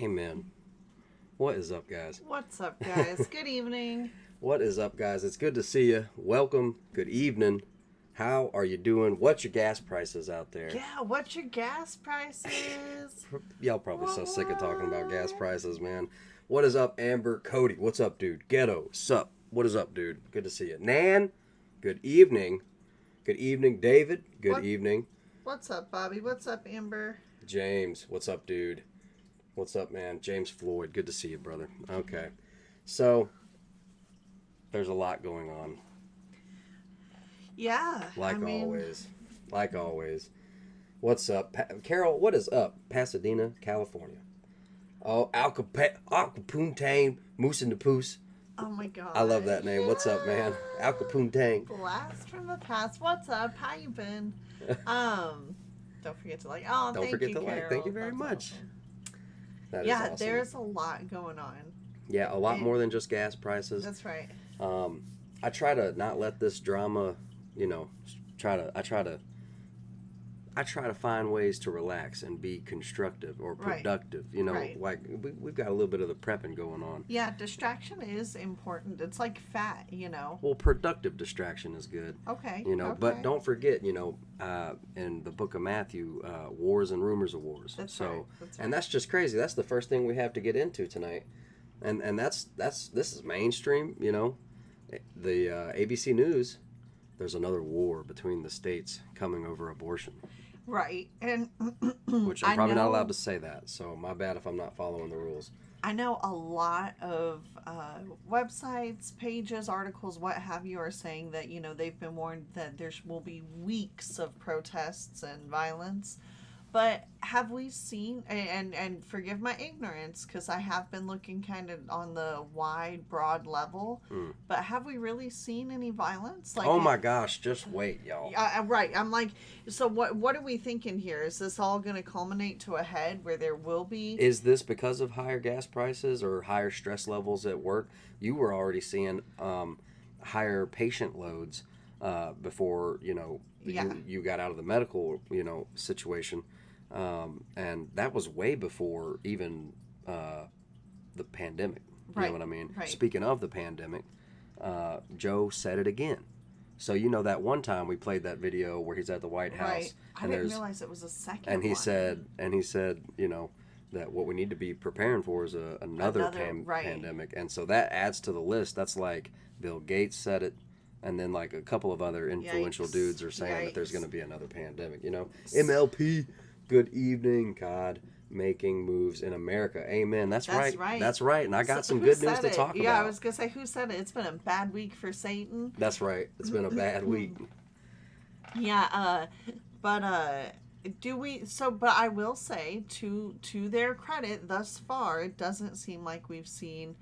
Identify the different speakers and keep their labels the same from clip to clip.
Speaker 1: Amen. What is up, guys?
Speaker 2: What's up, guys? Good evening.
Speaker 1: What is up, guys? It's good to see you. Welcome. Good evening. How are you doing? What's your gas prices out there?
Speaker 2: Yeah, what's your gas prices?
Speaker 1: Y'all probably so sick of talking about gas prices, man. What is up, Amber? Cody, what's up, dude? Ghetto, sup? What is up, dude? Good to see you. Nan, good evening. Good evening, David. Good evening.
Speaker 2: What's up, Bobby? What's up, Amber?
Speaker 1: James, what's up, dude? What's up, man? James Floyd, good to see you, brother. Okay. So, there's a lot going on.
Speaker 2: Yeah.
Speaker 1: Like always. What's up? Carol, what is up? Pasadena, California. Oh, Al Capuntane, Moose and the Poose.
Speaker 2: Oh my god.
Speaker 1: I love that name. What's up, man? Al Capuntane.
Speaker 2: Blast from the past. What's up? How you been? Don't forget to like. Oh,
Speaker 1: Don't forget to
Speaker 2: Carol.
Speaker 1: like. Thank you very much.
Speaker 2: Awesome.
Speaker 1: That is
Speaker 2: yeah,
Speaker 1: awesome.
Speaker 2: there's a lot going on.
Speaker 1: Yeah, a lot more than just gas prices.
Speaker 2: That's right.
Speaker 1: I try to not let this drama, I try to find ways to relax and be constructive or productive.
Speaker 2: Right.
Speaker 1: Like we've got a little bit of the prepping going on.
Speaker 2: Yeah, distraction is important. It's like fat,
Speaker 1: Well, productive distraction is good.
Speaker 2: Okay.
Speaker 1: Okay. But don't forget, in the book of Matthew, wars and rumors of wars.
Speaker 2: That's right.
Speaker 1: And that's just crazy. That's the first thing we have to get into tonight. And this is mainstream, The ABC News, there's another war between the states coming over abortion.
Speaker 2: Right. And
Speaker 1: which I'm probably not allowed to say that, so my bad if I'm not following the rules.
Speaker 2: I know a lot of websites, pages, articles, what have you, are saying that, they've been warned that there will be weeks of protests and violence. But have we seen, and forgive my ignorance, because I have been looking kind of on the wide, broad level, but have we really seen any violence?
Speaker 1: Like, oh my gosh, just wait, y'all.
Speaker 2: Right. I'm like, so what are we thinking here? Is this all going to culminate to a head where there will be?
Speaker 1: Is this because of higher gas prices or higher stress levels at work? You were already seeing higher patient loads before, you got out of the medical, situation. And that was way before even the pandemic. You know what I mean?
Speaker 2: Right.
Speaker 1: Speaking of the pandemic, Joe said it again. So that one time we played that video where he's at the White House.
Speaker 2: Right. I didn't realize it was a second
Speaker 1: and he
Speaker 2: one.
Speaker 1: said, that what we need to be preparing for is another pandemic. And so that adds to the list. That's like Bill Gates said it. And then like a couple of other influential dudes are saying that there's going to be another pandemic. MLP. Good evening, God, making moves in America. Amen. That's right. That's right. And I got some good news to talk about.
Speaker 2: Yeah, I was going to say, who said it? It's been a bad week for Satan.
Speaker 1: That's right. It's been a bad week.
Speaker 2: Yeah, but I will say, to their credit, thus far, it doesn't seem like we've seen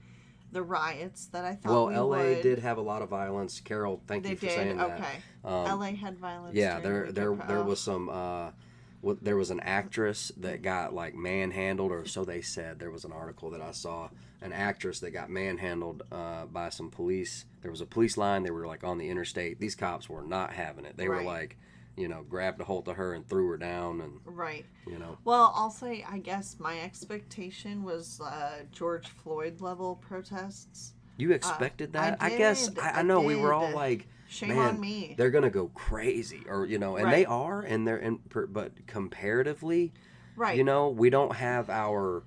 Speaker 2: the riots that I thought we would.
Speaker 1: Well, LA did have a lot of violence. Carol, thank you for saying that.
Speaker 2: Okay. LA had violence.
Speaker 1: Yeah, there was some... there was an actress that got like manhandled, or so they said. There was an article that I saw, an actress that got manhandled by some police. There was a police line. They were like on the interstate. These cops were not having it. They were like, grabbed a hold of her and threw her down. And
Speaker 2: Well, I'll say, I guess my expectation was George Floyd level protests.
Speaker 1: You expected that?
Speaker 2: I did.
Speaker 1: I guess I know we were all like,
Speaker 2: shame on me.
Speaker 1: They're gonna go crazy, or and they are, and but comparatively, we don't have our.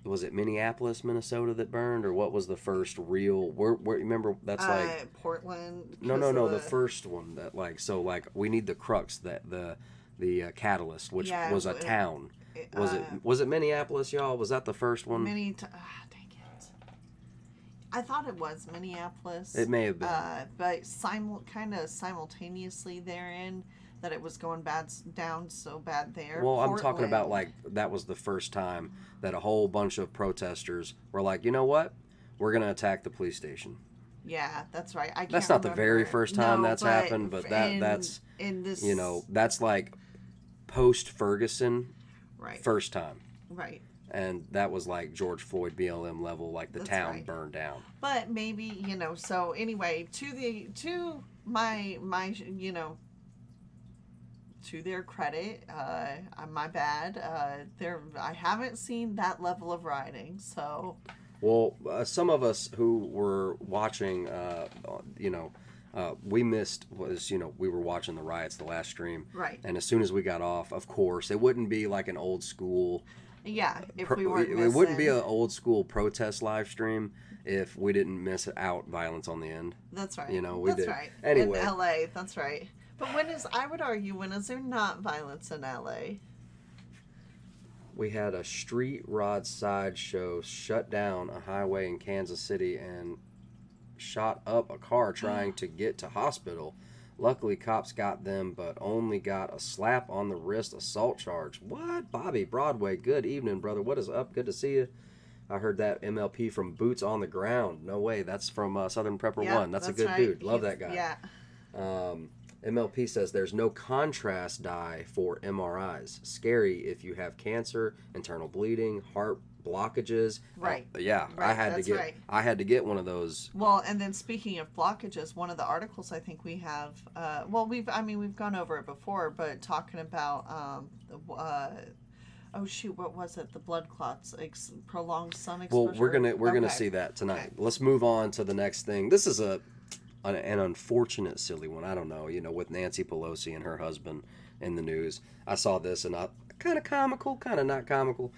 Speaker 1: Was it Minneapolis, Minnesota that burned, or what was the first real? Where remember that's like
Speaker 2: Portland.
Speaker 1: No, the first one that we need the crux, that the catalyst, which was a town. Was it Minneapolis, y'all? Was that the first one?
Speaker 2: Dang it. I thought it was Minneapolis.
Speaker 1: It may have been.
Speaker 2: But kind of simultaneously therein, that it was going down so bad there.
Speaker 1: Well, I'm talking about like that was the first time that a whole bunch of protesters were like, you know what? We're going to attack the police station.
Speaker 2: Yeah, that's right.
Speaker 1: That's not the very first time that's happened, but that's
Speaker 2: in this,
Speaker 1: that's like post Ferguson, first time.
Speaker 2: Right.
Speaker 1: And that was like George Floyd BLM level, like the town burned down.
Speaker 2: But maybe, so anyway, to my to their credit, my bad. I haven't seen that level of rioting, so.
Speaker 1: Well, some of us who were watching, we missed we were watching the riots, the last stream.
Speaker 2: Right.
Speaker 1: And as soon as we got off, of course, it wouldn't be like an old school.
Speaker 2: Yeah, if we weren't missing.
Speaker 1: It wouldn't be an old school protest live stream if we didn't miss out violence on the end.
Speaker 2: That's right.
Speaker 1: We did.
Speaker 2: That's right.
Speaker 1: Anyway.
Speaker 2: In LA, that's right. But I would argue, when is there not violence in LA?
Speaker 1: We had a street rod sideshow shut down a highway in Kansas City and shot up a car trying to get to hospital. Luckily, cops got them, but only got a slap on the wrist assault charge. What? Bobby Broadway, good evening, brother. What is up? Good to see you. I heard that MLP from Boots on the Ground. No way. That's from Southern Prepper 1. That's a good dude. Love that guy.
Speaker 2: Yeah.
Speaker 1: MLP says there's no contrast dye for MRIs. Scary if you have cancer, internal bleeding, heart blockages.
Speaker 2: Right.
Speaker 1: Yeah,
Speaker 2: right.
Speaker 1: I had to get one of those.
Speaker 2: Well, and then speaking of blockages, one of the articles I think we have, we've gone over it before, but talking about oh shoot, what was it? The blood clots, prolonged sun exposure.
Speaker 1: Well, we're gonna see that tonight. Okay. Let's move on to the next thing. This is an unfortunate, silly one. I don't know, with Nancy Pelosi and her husband in the news. I saw this and kind of comical, kind of not comical.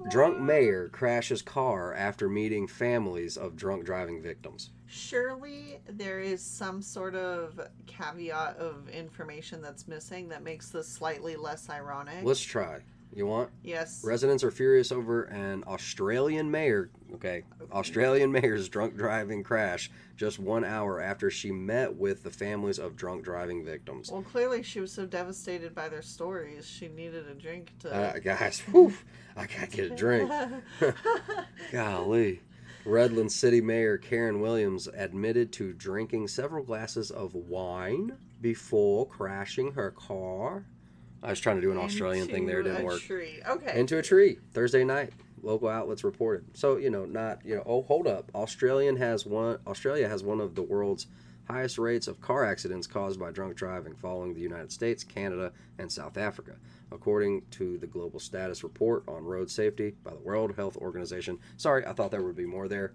Speaker 1: Drunk mayor crashes car after meeting families of drunk driving victims.
Speaker 2: Surely there is some sort of caveat of information that's missing that makes this slightly less ironic.
Speaker 1: Let's try. You want?
Speaker 2: Yes.
Speaker 1: Residents are furious over an Australian mayor's drunk driving crash just 1 hour after she met with the families of drunk driving victims.
Speaker 2: Well, clearly she was so devastated by their stories, she needed a drink to...
Speaker 1: Guys, whew, I gotta get a drink. Golly. Redland City Mayor Karen Williams admitted to drinking several glasses of wine before crashing her car. I was trying to do an Australian thing there. It didn't work.
Speaker 2: Okay.
Speaker 1: Into a tree. Thursday night. Local outlets reported. So, hold up. Australia has one of the world's highest rates of car accidents caused by drunk driving, following the United States, Canada, and South Africa, according to the Global Status Report on Road Safety by the World Health Organization. Sorry, I thought there would be more there.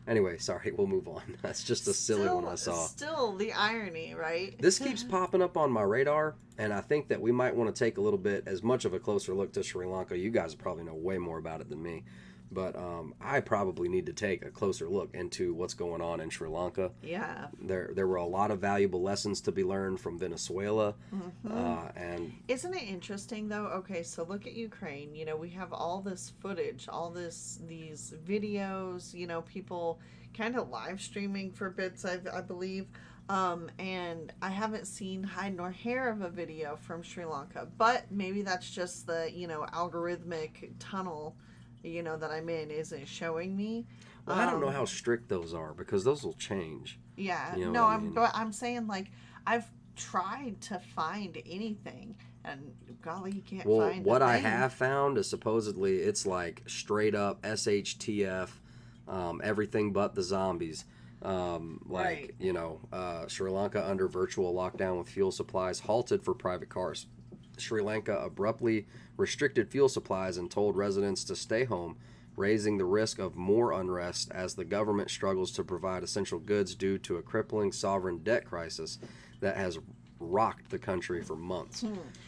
Speaker 1: Anyway, sorry, we'll move on. That's just a silly one I saw.
Speaker 2: Still the irony, right?
Speaker 1: This keeps popping up on my radar, and I think that we might want to take a little bit, as much of a closer look to Sri Lanka. You guys probably know way more about it than me. But I probably need to take a closer look into what's going on in Sri Lanka.
Speaker 2: Yeah.
Speaker 1: There were a lot of valuable lessons to be learned from Venezuela.
Speaker 2: Mm-hmm.
Speaker 1: And
Speaker 2: isn't it interesting, though? Okay, so look at Ukraine. We have all this footage, these videos, people kind of live streaming for bits, I believe. And I haven't seen hide nor hair of a video from Sri Lanka. But maybe that's just the, algorithmic tunnel that I'm in isn't showing me.
Speaker 1: Well, I don't know how strict those are, because those will change.
Speaker 2: Yeah. But I'm saying, like, I've tried to find anything, and golly, you can't find anything.
Speaker 1: What I have found is supposedly it's like straight up SHTF, everything but the zombies.
Speaker 2: Right.
Speaker 1: Sri Lanka under virtual lockdown with fuel supplies halted for private cars. Sri Lanka abruptly restricted fuel supplies and told residents to stay home, raising the risk of more unrest as the government struggles to provide essential goods due to a crippling sovereign debt crisis that has rocked the country for months.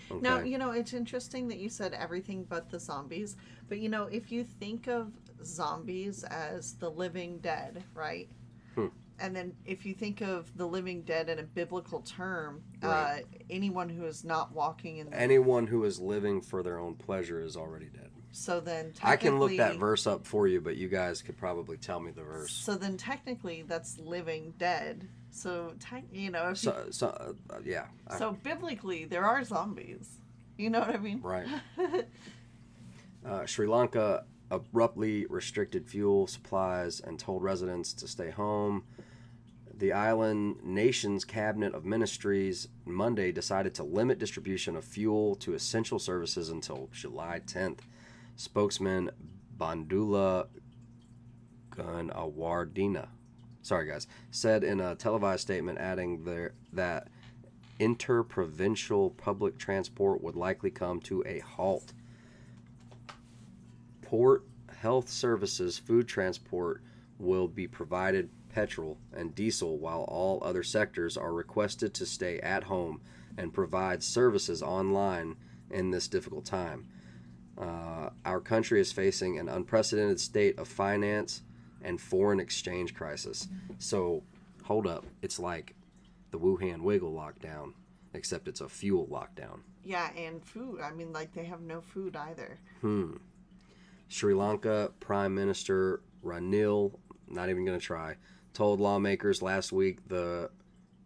Speaker 1: Okay.
Speaker 2: Now, it's interesting that you said everything but the zombies, but if you think of zombies as the living dead, right? And then if you think of the living dead in a biblical term, right. Anyone who is not walking in
Speaker 1: anyone who is living for their own pleasure is already dead.
Speaker 2: So then
Speaker 1: I can look that verse up for you, but you guys could probably tell me the verse.
Speaker 2: So then technically that's living dead. So,
Speaker 1: yeah.
Speaker 2: So biblically there are zombies. You know what I mean?
Speaker 1: Right. Sri Lanka abruptly restricted fuel supplies and told residents to stay home. The island nation's cabinet of ministries Monday decided to limit distribution of fuel to essential services until July 10th. Spokesman Bandula Gunawardena, said in a televised statement, adding that interprovincial public transport would likely come to a halt. Port health services, food transport will be provided petrol and diesel, while all other sectors are requested to stay at home and provide services online in this difficult time. Our country is facing an unprecedented state of finance and foreign exchange crisis. So, hold up. It's like the Wuhan Wiggle lockdown, except it's a fuel lockdown.
Speaker 2: Yeah, and food. I mean, like, they have no food either.
Speaker 1: Sri Lanka Prime Minister Ranil, not even going to try, told lawmakers last week the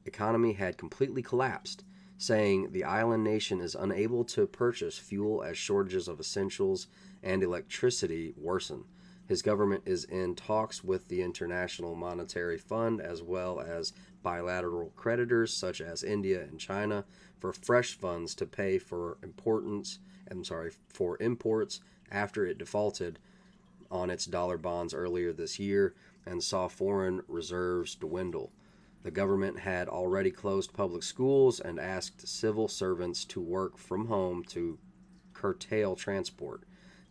Speaker 1: economy had completely collapsed, saying the island nation is unable to purchase fuel as shortages of essentials and electricity worsen. His government is in talks with the International Monetary Fund as well as bilateral creditors such as India and China for fresh funds to pay for imports after it defaulted on its dollar bonds earlier this year and saw foreign reserves dwindle. The government had already closed public schools and asked civil servants to work from home to curtail transport,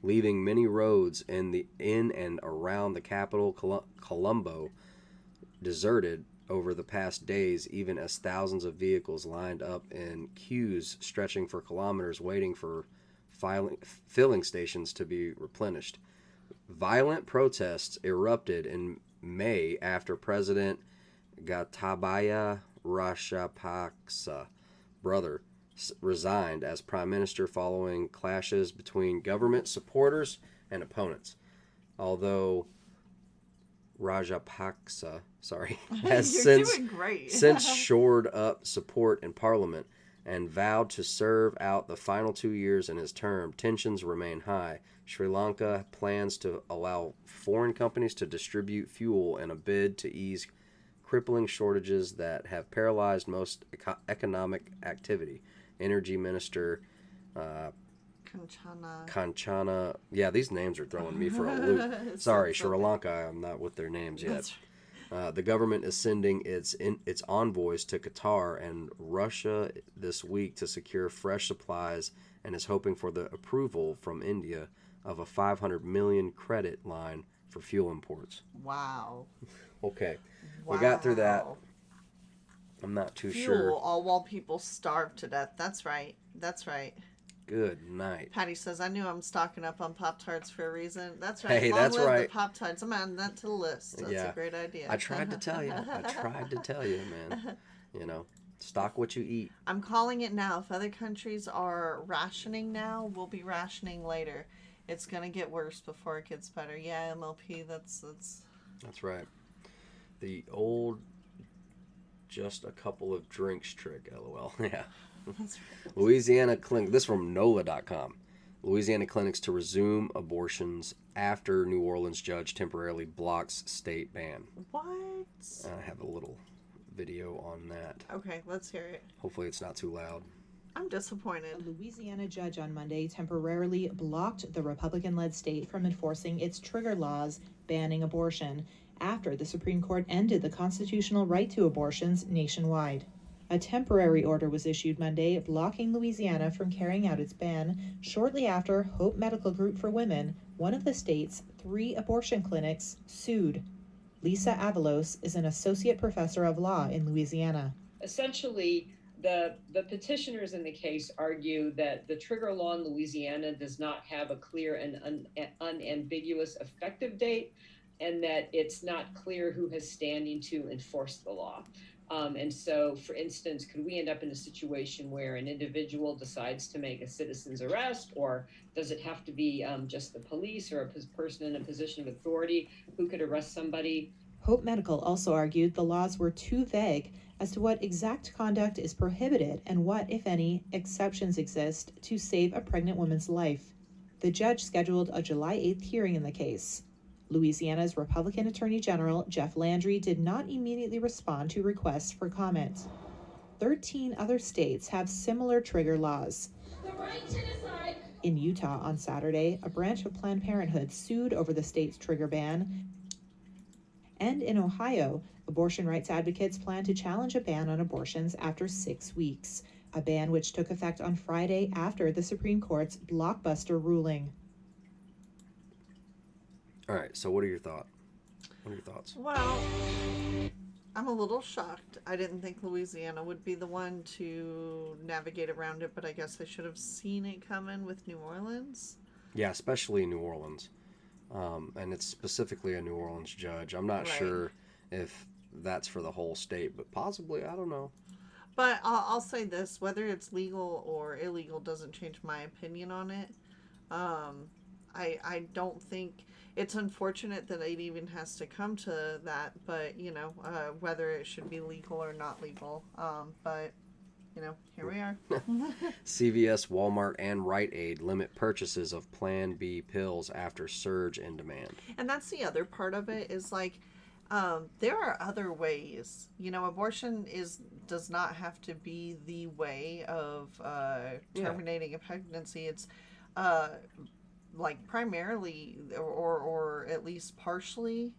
Speaker 1: leaving many roads in and around the capital, Colombo, deserted over the past days, even as thousands of vehicles lined up in queues stretching for kilometers waiting for filling stations to be replenished. Violent protests erupted in May after President Gotabaya Rajapaksa brother resigned as prime minister following clashes between government supporters and opponents. Although Rajapaksa, has since shored up support in parliament and vowed to serve out the final 2 years in his term, tensions remain high. Sri Lanka plans to allow foreign companies to distribute fuel in a bid to ease crippling shortages that have paralyzed most economic activity. Energy Minister Kanchana. Yeah, these names are throwing me for a loop. Sorry, Sri Lanka, I'm not with their names yet. The government is sending its envoys to Qatar and Russia this week to secure fresh supplies and is hoping for the approval from India of a $500 million credit line for fuel imports.
Speaker 2: Wow.
Speaker 1: Okay. Wow. We got through that. I'm not too sure.
Speaker 2: Fuel, all while people starve to death. That's right.
Speaker 1: Good night.
Speaker 2: Patty says, I knew I'm stocking up on Pop-Tarts for a reason. That's right.
Speaker 1: Hey, that's right.
Speaker 2: The Pop-Tarts. I'm adding that to the list. That's a great idea.
Speaker 1: I tried to tell you. Man. You know, stock what you eat.
Speaker 2: I'm calling it now. If other countries are rationing now, we'll be rationing later. It's going to get worse before it gets better. Yeah, MLP, that's
Speaker 1: right. The old just a couple of drinks trick, LOL. Yeah. That's right. Louisiana clinic. This from NOLA.com. Louisiana clinics to resume abortions after New Orleans judge temporarily blocks state ban.
Speaker 2: What?
Speaker 1: I have a little video on that.
Speaker 2: Okay, let's hear it.
Speaker 1: Hopefully it's not too loud.
Speaker 2: I'm disappointed.
Speaker 3: A Louisiana judge on Monday temporarily blocked the Republican-led state from enforcing its trigger laws banning abortion after the Supreme Court ended the constitutional right to abortions nationwide. A temporary order was issued Monday blocking Louisiana from carrying out its ban shortly after Hope Medical Group for Women, one of the state's 3 abortion clinics, sued. Lisa Avalos is an associate professor of law in Louisiana.
Speaker 4: Essentially, the petitioners in the case argue that the trigger law in Louisiana does not have a clear and unambiguous effective date, and that it's not clear who has standing to enforce the law. And so, for instance, could we end up in a situation where an individual decides to make a citizen's arrest, or does it have to be just the police or a person in a position of authority who could arrest somebody?
Speaker 3: Hope Medical also argued the laws were too vague as to what exact conduct is prohibited and what, if any, exceptions exist to save a pregnant woman's life. The judge scheduled a July 8th hearing in the case. Louisiana's Republican Attorney General Jeff Landry did not immediately respond to requests for comment. 13 other states have similar trigger laws.
Speaker 5: The right to decide.
Speaker 3: In Utah on Saturday, a branch of Planned Parenthood sued over the state's trigger ban And in Ohio, abortion rights advocates plan to challenge a ban on abortions after 6 weeks, a ban which took effect on Friday after the Supreme Court's blockbuster ruling.
Speaker 1: All right, so what are your thoughts?
Speaker 2: Well, I'm a little shocked. I didn't think Louisiana would be the one to navigate around it, but I guess I should have seen it coming with New Orleans.
Speaker 1: Yeah, especially New Orleans. And it's specifically a New Orleans judge. I'm not sure if that's for the whole state, but possibly, I don't know.
Speaker 2: But I'll say this, whether it's legal or illegal doesn't change my opinion on it. I don't think, it's unfortunate that it even has to come to that, but, whether it should be legal or not legal. But, here we are.
Speaker 1: CVS, Walmart, and Rite Aid limit purchases of Plan B pills after surge in demand.
Speaker 2: And that's the other part of it is there are other ways. Abortion does not have to be the way of terminating a pregnancy. It's primarily or at least partially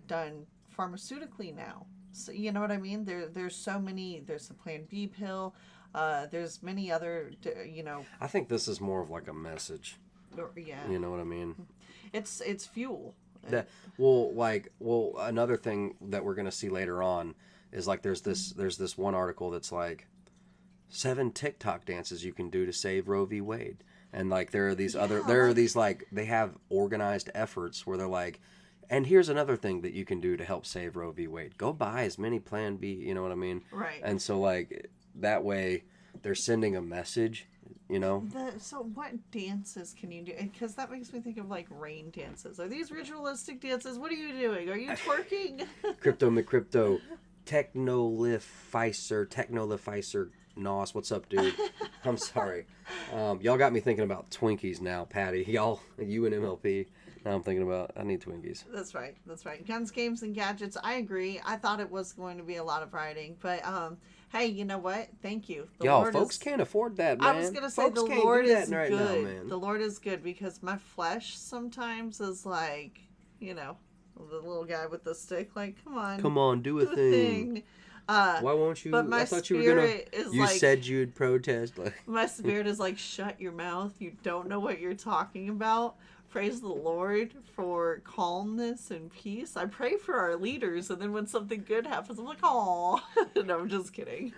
Speaker 2: done pharmaceutically now. So, you know what I mean? There's so many. There's the Plan B pill. There's many other.
Speaker 1: I think this is more of like a message.
Speaker 2: Yeah.
Speaker 1: You know what I mean?
Speaker 2: It's fuel.
Speaker 1: Another thing that we're gonna see later on is there's this one article that's 7 TikTok dances you can do to save Roe v. Wade, and there are these they have organized efforts where they're and here's another thing that you can do to help save Roe v. Wade. Go buy as many Plan B, you know what I mean?
Speaker 2: Right.
Speaker 1: And so that way they're sending a message,
Speaker 2: So what dances can you do? Because that makes me think of rain dances. Are these ritualistic dances? What are you doing? Are you twerking?
Speaker 1: Crypto McCrypto, Technolifficer, Nos, what's up, dude? I'm sorry. Y'all got me thinking about Twinkies now, Patty. You and MLP. Now I'm thinking about, I need Twinkies.
Speaker 2: That's right. Guns, games, and gadgets. I agree. I thought it was going to be a lot of riding, but hey, you know what? Thank you.
Speaker 1: Folks can't afford that, man.
Speaker 2: I was gonna say
Speaker 1: folks
Speaker 2: the
Speaker 1: can't
Speaker 2: Lord
Speaker 1: do that
Speaker 2: is
Speaker 1: right
Speaker 2: good.
Speaker 1: Now, man.
Speaker 2: The Lord is good because my flesh sometimes is the little guy with the stick. Come on,
Speaker 1: do a thing. Why won't you?
Speaker 2: But my
Speaker 1: I thought
Speaker 2: spirit is
Speaker 1: you said you'd protest.
Speaker 2: My spirit is shut your mouth. You don't know what you're talking about. Praise the Lord for calmness and peace. I pray for our leaders, and then when something good happens, I'm like, "Aw." No, I'm just kidding.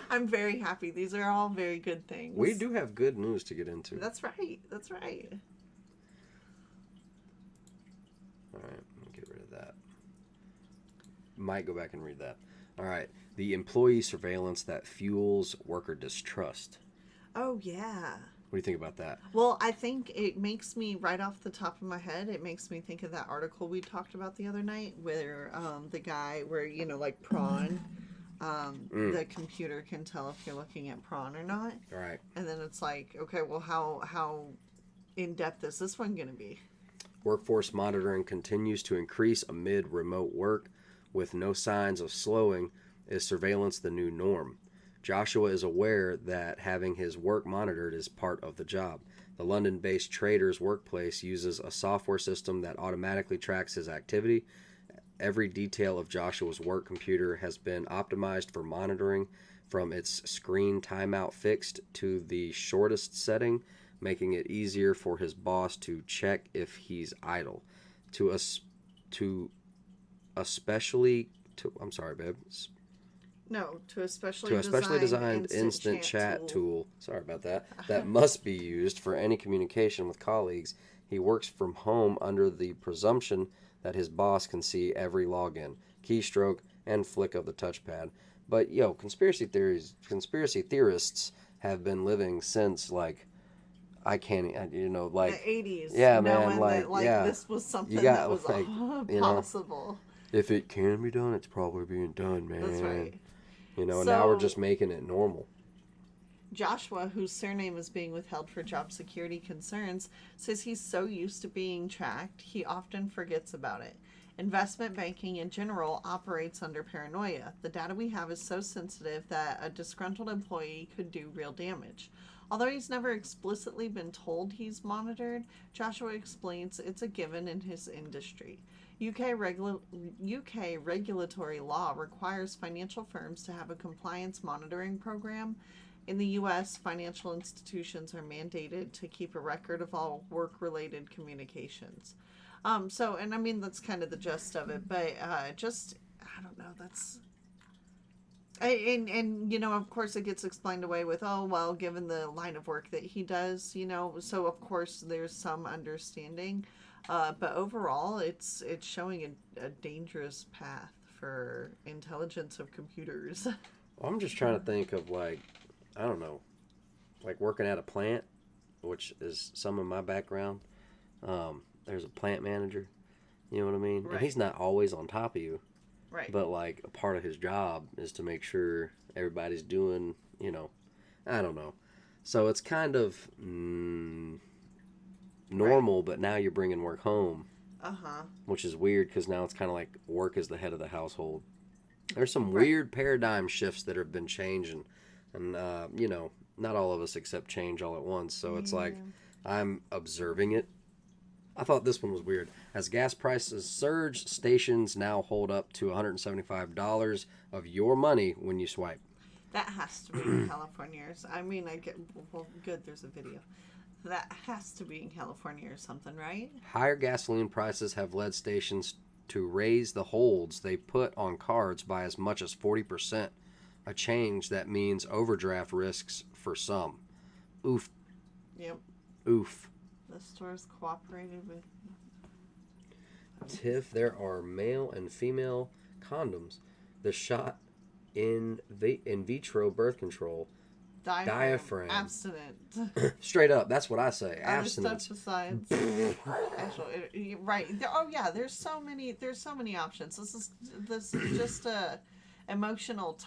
Speaker 2: I'm very happy. These are all very good things.
Speaker 1: We do have good news to get into.
Speaker 2: That's right.
Speaker 1: All right, let me get rid of that. Might go back and read that. All right. The employee surveillance that fuels worker distrust.
Speaker 2: Oh, yeah.
Speaker 1: What do you think about that?
Speaker 2: Well, I think it makes me, right off the top of my head, it makes me think of that article we talked about the other night where the guy, where, prawn, the computer can tell if you're looking at prawn or not.
Speaker 1: All right.
Speaker 2: And then it's okay, well, how in-depth is this one going to be?
Speaker 1: Workforce monitoring continues to increase amid remote work with no signs of slowing. Is surveillance the new norm? Joshua is aware that having his work monitored is part of the job. The London-based trader's workplace uses a software system that automatically tracks his activity. Every detail of Joshua's work computer has been optimized for monitoring, from its screen timeout fixed to the shortest setting, making it easier for his boss to check if he's idle. To a specially specially designed instant chat tool. Sorry about that. That must be used for any communication with colleagues. He works from home under the presumption that his boss can see every login, keystroke, and flick of the touchpad. But conspiracy theorists have been living since the
Speaker 2: 80s.
Speaker 1: Yeah, man.
Speaker 2: This was something that was possible.
Speaker 1: If it can be done, it's probably being done, man.
Speaker 2: That's right.
Speaker 1: And now we're just making it normal.
Speaker 2: Joshua, whose surname is being withheld for job security concerns, says he's so used to being tracked, he often forgets about it. Investment banking in general operates under paranoia. The data we have is so sensitive that a disgruntled employee could do real damage. Although he's never explicitly been told he's monitored, Joshua explains it's a given in his industry. UK regulatory law requires financial firms to have a compliance monitoring program. In the U.S., financial institutions are mandated to keep a record of all work-related communications. So, and I mean, that's kind of the gist of it, but just, I don't know, that's... And you know, of course, it gets explained away with, oh, well, given the line of work that he does, you know, so of course there's some understanding. But overall, it's showing a dangerous path for intelligence of computers.
Speaker 1: I'm just trying to think of, like, I don't know, like working at a plant, which is some of my background. There's a plant manager, you know what I mean?
Speaker 2: Right.
Speaker 1: And he's not always on top of you.
Speaker 2: Right.
Speaker 1: But, like, a part of his job is to make sure everybody's doing, you know, I don't know. So it's kind of normal, right. But now you're bringing work home.
Speaker 2: Uh-huh.
Speaker 1: Which is weird because now it's kind of like work is the head of the household. There's some weird paradigm shifts that have been changing. And, you know, not all of us accept change all at once. So it's like I'm observing it. I thought this one was weird. As gas prices surge, stations now hold up to $175 of your money when you swipe.
Speaker 2: That has to be in California. I mean, well, good, there's a video. That has to be in California or something, right?
Speaker 1: Higher gasoline prices have led stations to raise the holds they put on cards by as much as 40%, a change that means overdraft risks for some. Oof.
Speaker 2: Yep.
Speaker 1: Oof.
Speaker 2: The stores cooperated with...
Speaker 1: Tiff, there are male and female condoms. The shot in vitro birth control. Diaphragm.
Speaker 2: Abstinent.
Speaker 1: Straight up, that's what I say. Abstinence.
Speaker 2: Stuff besides. Actually, right. Oh yeah, there's so many options. This is just a emotional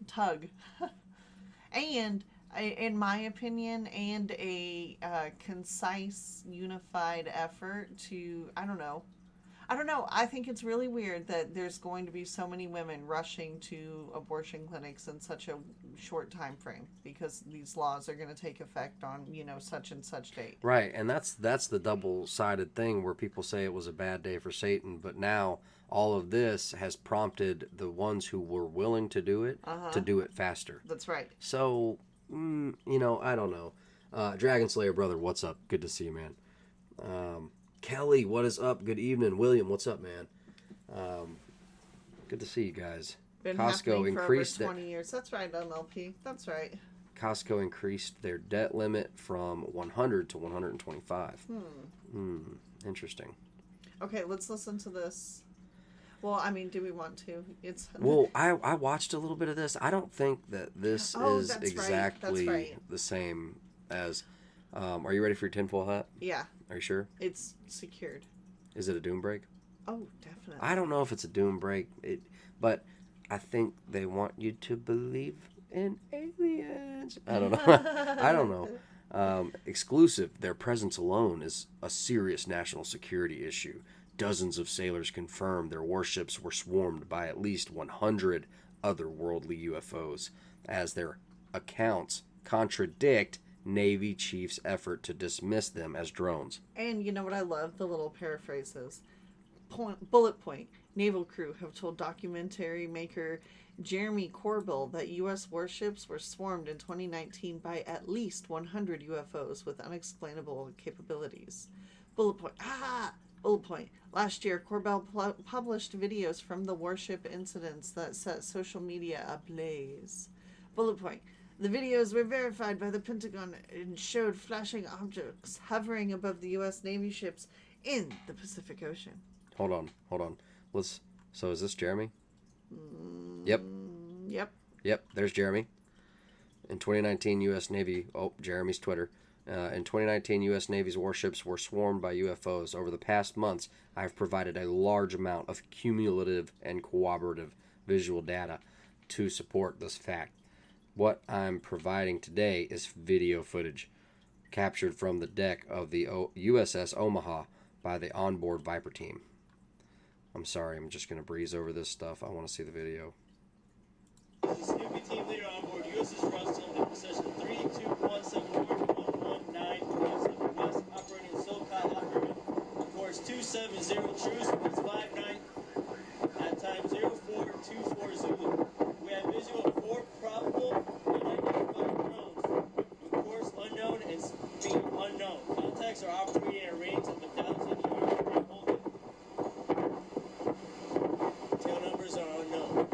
Speaker 2: tug. And in my opinion, and a concise, unified effort to, I don't know. I think it's really weird that there's going to be so many women rushing to abortion clinics in such a short time frame because these laws are going to take effect on, you know, such and such date.
Speaker 1: Right, and that's the double-sided thing where people say it was a bad day for Satan, but now all of this has prompted the ones who were willing to do it to do it faster.
Speaker 2: That's right.
Speaker 1: So, you know, I don't know. Dragon Slayer brother, what's up? Good to see you, man. Kelly, what is up? Good evening. William, what's up, man? Good to see you guys.
Speaker 2: Been Costco increased for over 20 years. That's right, MLP. That's right.
Speaker 1: Costco increased their debt limit from 100 to 125. Interesting.
Speaker 2: Okay, let's listen to this. Well, I mean, do we want to?
Speaker 1: Well, I watched a little bit of this. I don't think that this is exactly the same as... are you ready for your tinfoil hat?
Speaker 2: Yeah.
Speaker 1: Are you sure?
Speaker 2: It's secured.
Speaker 1: Is it a doom break?
Speaker 2: Oh, definitely.
Speaker 1: I don't know if it's a doom break, but I think they want you to believe in aliens. I don't know. I don't know. Exclusive, their presence alone is a serious national security issue. Dozens of sailors confirmed their warships were swarmed by at least 100 otherworldly UFOs, as their accounts contradict Navy chief's effort to dismiss them as drones.
Speaker 2: And you know what I love? The little paraphrases. Bullet point. Naval crew have told documentary maker Jeremy Corbell that U.S. warships were swarmed in 2019 by at least 100 UFOs with unexplainable capabilities. Bullet point. Bullet point. Last year, Corbell published videos from the warship incidents that set social media ablaze. Bullet point. The videos were verified by the Pentagon and showed flashing objects hovering above the U.S. Navy ships in the Pacific Ocean.
Speaker 1: Hold on. So is this Jeremy? Yep. There's Jeremy. In 2019, U.S. Navy... Oh, Jeremy's Twitter. In 2019, U.S. Navy's warships were swarmed by UFOs. Over the past months, I have provided a large amount of cumulative and corroborative visual data to support this fact. What I'm providing today is video footage captured from the deck of the USS Omaha by the onboard Viper team. I'm sorry, I'm just going to breeze over this stuff. I want to see the video.
Speaker 6: Snoopy team leader on board USS Russell in position 3217 North 119 West, operating in SoCal Hot Ribbon. Of course, Airforce 270 Truce, it's 59 at time 0424 Zulu. We have visual of 4 probable unidentified drones. Of course, unknown and speed unknown. Contacts are operating at a range of 1,000 yards from holding. Tail numbers are unknown.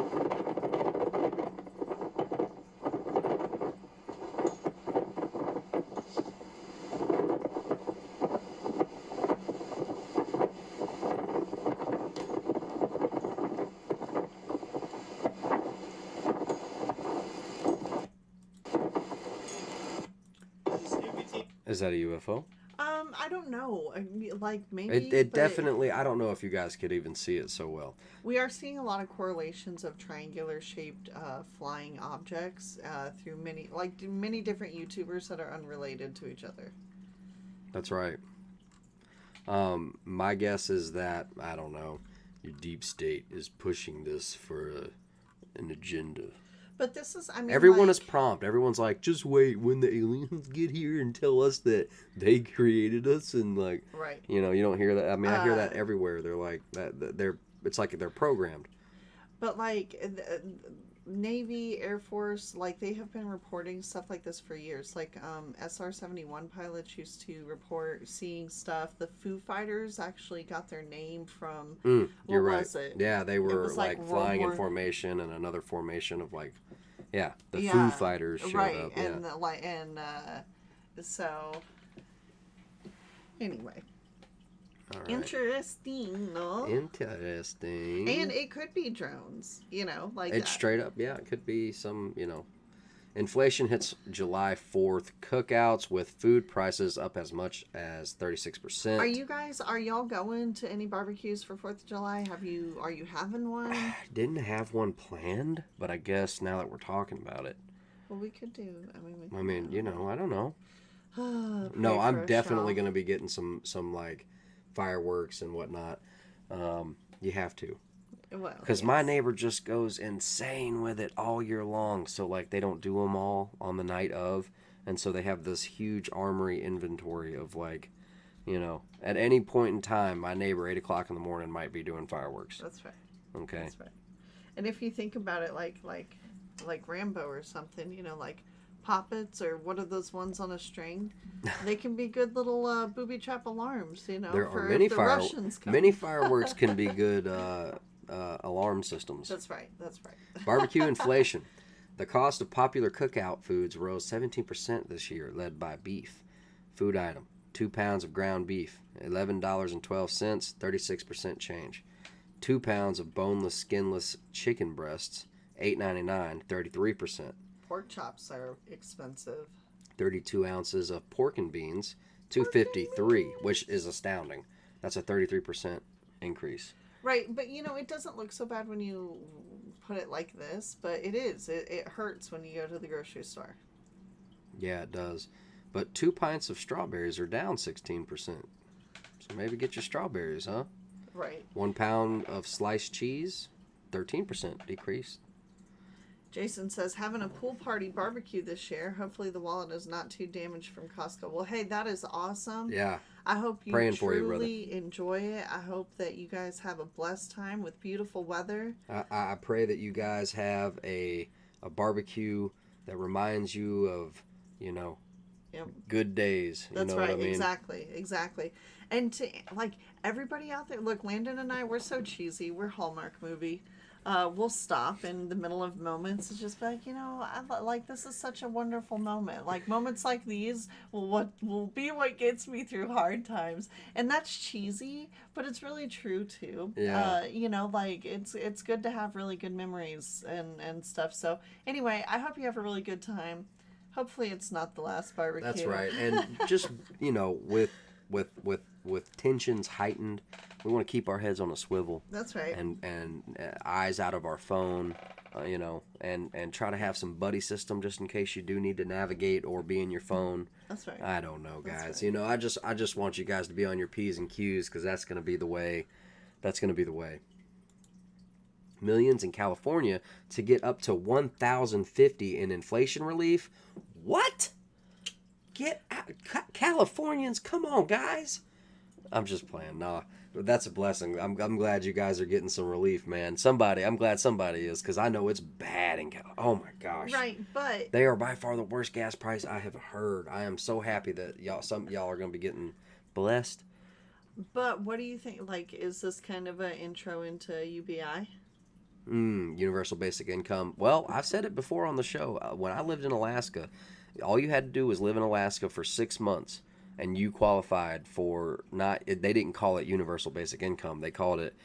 Speaker 1: Is that a UFO?
Speaker 2: I don't know. Like maybe
Speaker 1: It definitely. I don't know if you guys could even see it so well.
Speaker 2: We are seeing a lot of correlations of triangular-shaped flying objects through many different YouTubers that are unrelated to each other.
Speaker 1: That's right. My guess is that I don't know. Your deep state is pushing this for an agenda.
Speaker 2: But this is, I mean,
Speaker 1: everyone is prompt. Everyone's like, just wait when the aliens get here and tell us that they created us, and like,
Speaker 2: right.
Speaker 1: You don't hear that. I mean, I hear that everywhere. They're like that. It's like they're programmed.
Speaker 2: But like Navy, Air Force, like they have been reporting stuff like this for years. Like SR-71 pilots used to report seeing stuff. The Foo Fighters actually got their name from.
Speaker 1: You're
Speaker 2: what
Speaker 1: right.
Speaker 2: Was it?
Speaker 1: Yeah, they were like flying in formation and another formation of like. Yeah, the Foo Fighters showed up. Yeah.
Speaker 2: So anyway,
Speaker 1: all right.
Speaker 2: Interesting, no?
Speaker 1: Interesting.
Speaker 2: And it could be drones, like
Speaker 1: it's straight up. Yeah, it could be some, Inflation hits July 4th. Cookouts with food prices up as much as 36%.
Speaker 2: Are y'all going to any barbecues for 4th of July? Are you having one?
Speaker 1: Didn't have one planned, but I guess now that we're talking about it.
Speaker 2: Well, we could do.
Speaker 1: I don't know. No, I'm definitely going to be getting some like fireworks and whatnot. You have to. Because my neighbor just goes insane with it all year long. So, like, they don't do them all on the night of. And so they have this huge armory inventory of, like, at any point in time, my neighbor, 8 o'clock in the morning, might be doing fireworks.
Speaker 2: That's right.
Speaker 1: Okay.
Speaker 2: That's right. And if you think about it like Rambo or something, like poppets or what are those ones on a string? They can be good little booby trap alarms,
Speaker 1: There
Speaker 2: for
Speaker 1: are many
Speaker 2: if the Russians come.
Speaker 1: Many fireworks can be good alarm systems.
Speaker 2: That's right.
Speaker 1: Barbecue inflation. The cost of popular cookout foods rose 17% this year, led by beef. Food item: 2 pounds of ground beef, $11.12, 36% change. 2 pounds of boneless, skinless chicken breasts, $8.99, 33%.
Speaker 2: Pork chops are expensive.
Speaker 1: 32 ounces of pork and beans, $2.53, which is astounding. That's a 33% increase.
Speaker 2: Right, but it doesn't look so bad when you put it like this, but it is. It hurts when you go to the grocery store.
Speaker 1: Yeah, it does. But 2 pints of strawberries are down 16%. So maybe get your strawberries, huh?
Speaker 2: Right.
Speaker 1: 1 pound of sliced cheese, 13% decrease.
Speaker 2: Jason says, having a pool party barbecue this year. Hopefully the wallet is not too damaged from Costco. Well, hey, that is awesome.
Speaker 1: Yeah.
Speaker 2: I hope you
Speaker 1: Praying
Speaker 2: truly enjoy it. I hope that you guys have a blessed time with beautiful weather.
Speaker 1: I pray that you guys have a barbecue that reminds you of, good days.
Speaker 2: That's
Speaker 1: right.
Speaker 2: What I mean? Exactly. And to, everybody out there, look, Landon and I, we're so cheesy. We're Hallmark movie. We'll stop in the middle of moments and just be like, this is such a wonderful moment. Like, moments like these will be what gets me through hard times. And that's cheesy, but it's really true too.
Speaker 1: Yeah.
Speaker 2: It's good to have really good memories and stuff. So anyway, I hope you have a really good time. Hopefully it's not the last barbecue.
Speaker 1: That's right. And just, with tensions heightened, we want to keep our heads on a swivel.
Speaker 2: That's right.
Speaker 1: And eyes out of our phone, and try to have some buddy system just in case you do need to navigate or be in your phone.
Speaker 2: That's right.
Speaker 1: I don't know, guys.
Speaker 2: Right.
Speaker 1: I just want you guys to be on your P's and Q's, because that's going to be the way. That's going to be the way. Millions in California to get up to $1,050 in inflation relief. What? Get out. Californians, come on, guys. I'm just playing. Nah, that's a blessing. I'm glad you guys are getting some relief, man. I'm glad somebody is, because I know it's bad in California. Oh my gosh.
Speaker 2: Right, but
Speaker 1: they are by far the worst gas price I have heard. I am so happy that some y'all are going to be getting blessed.
Speaker 2: But what do you think? Like, is this kind of an intro into UBI?
Speaker 1: Universal basic income. Well, I've said it before on the show. When I lived in Alaska, all you had to do was live in Alaska for 6 months, and you qualified for they didn't call it universal basic income. They called it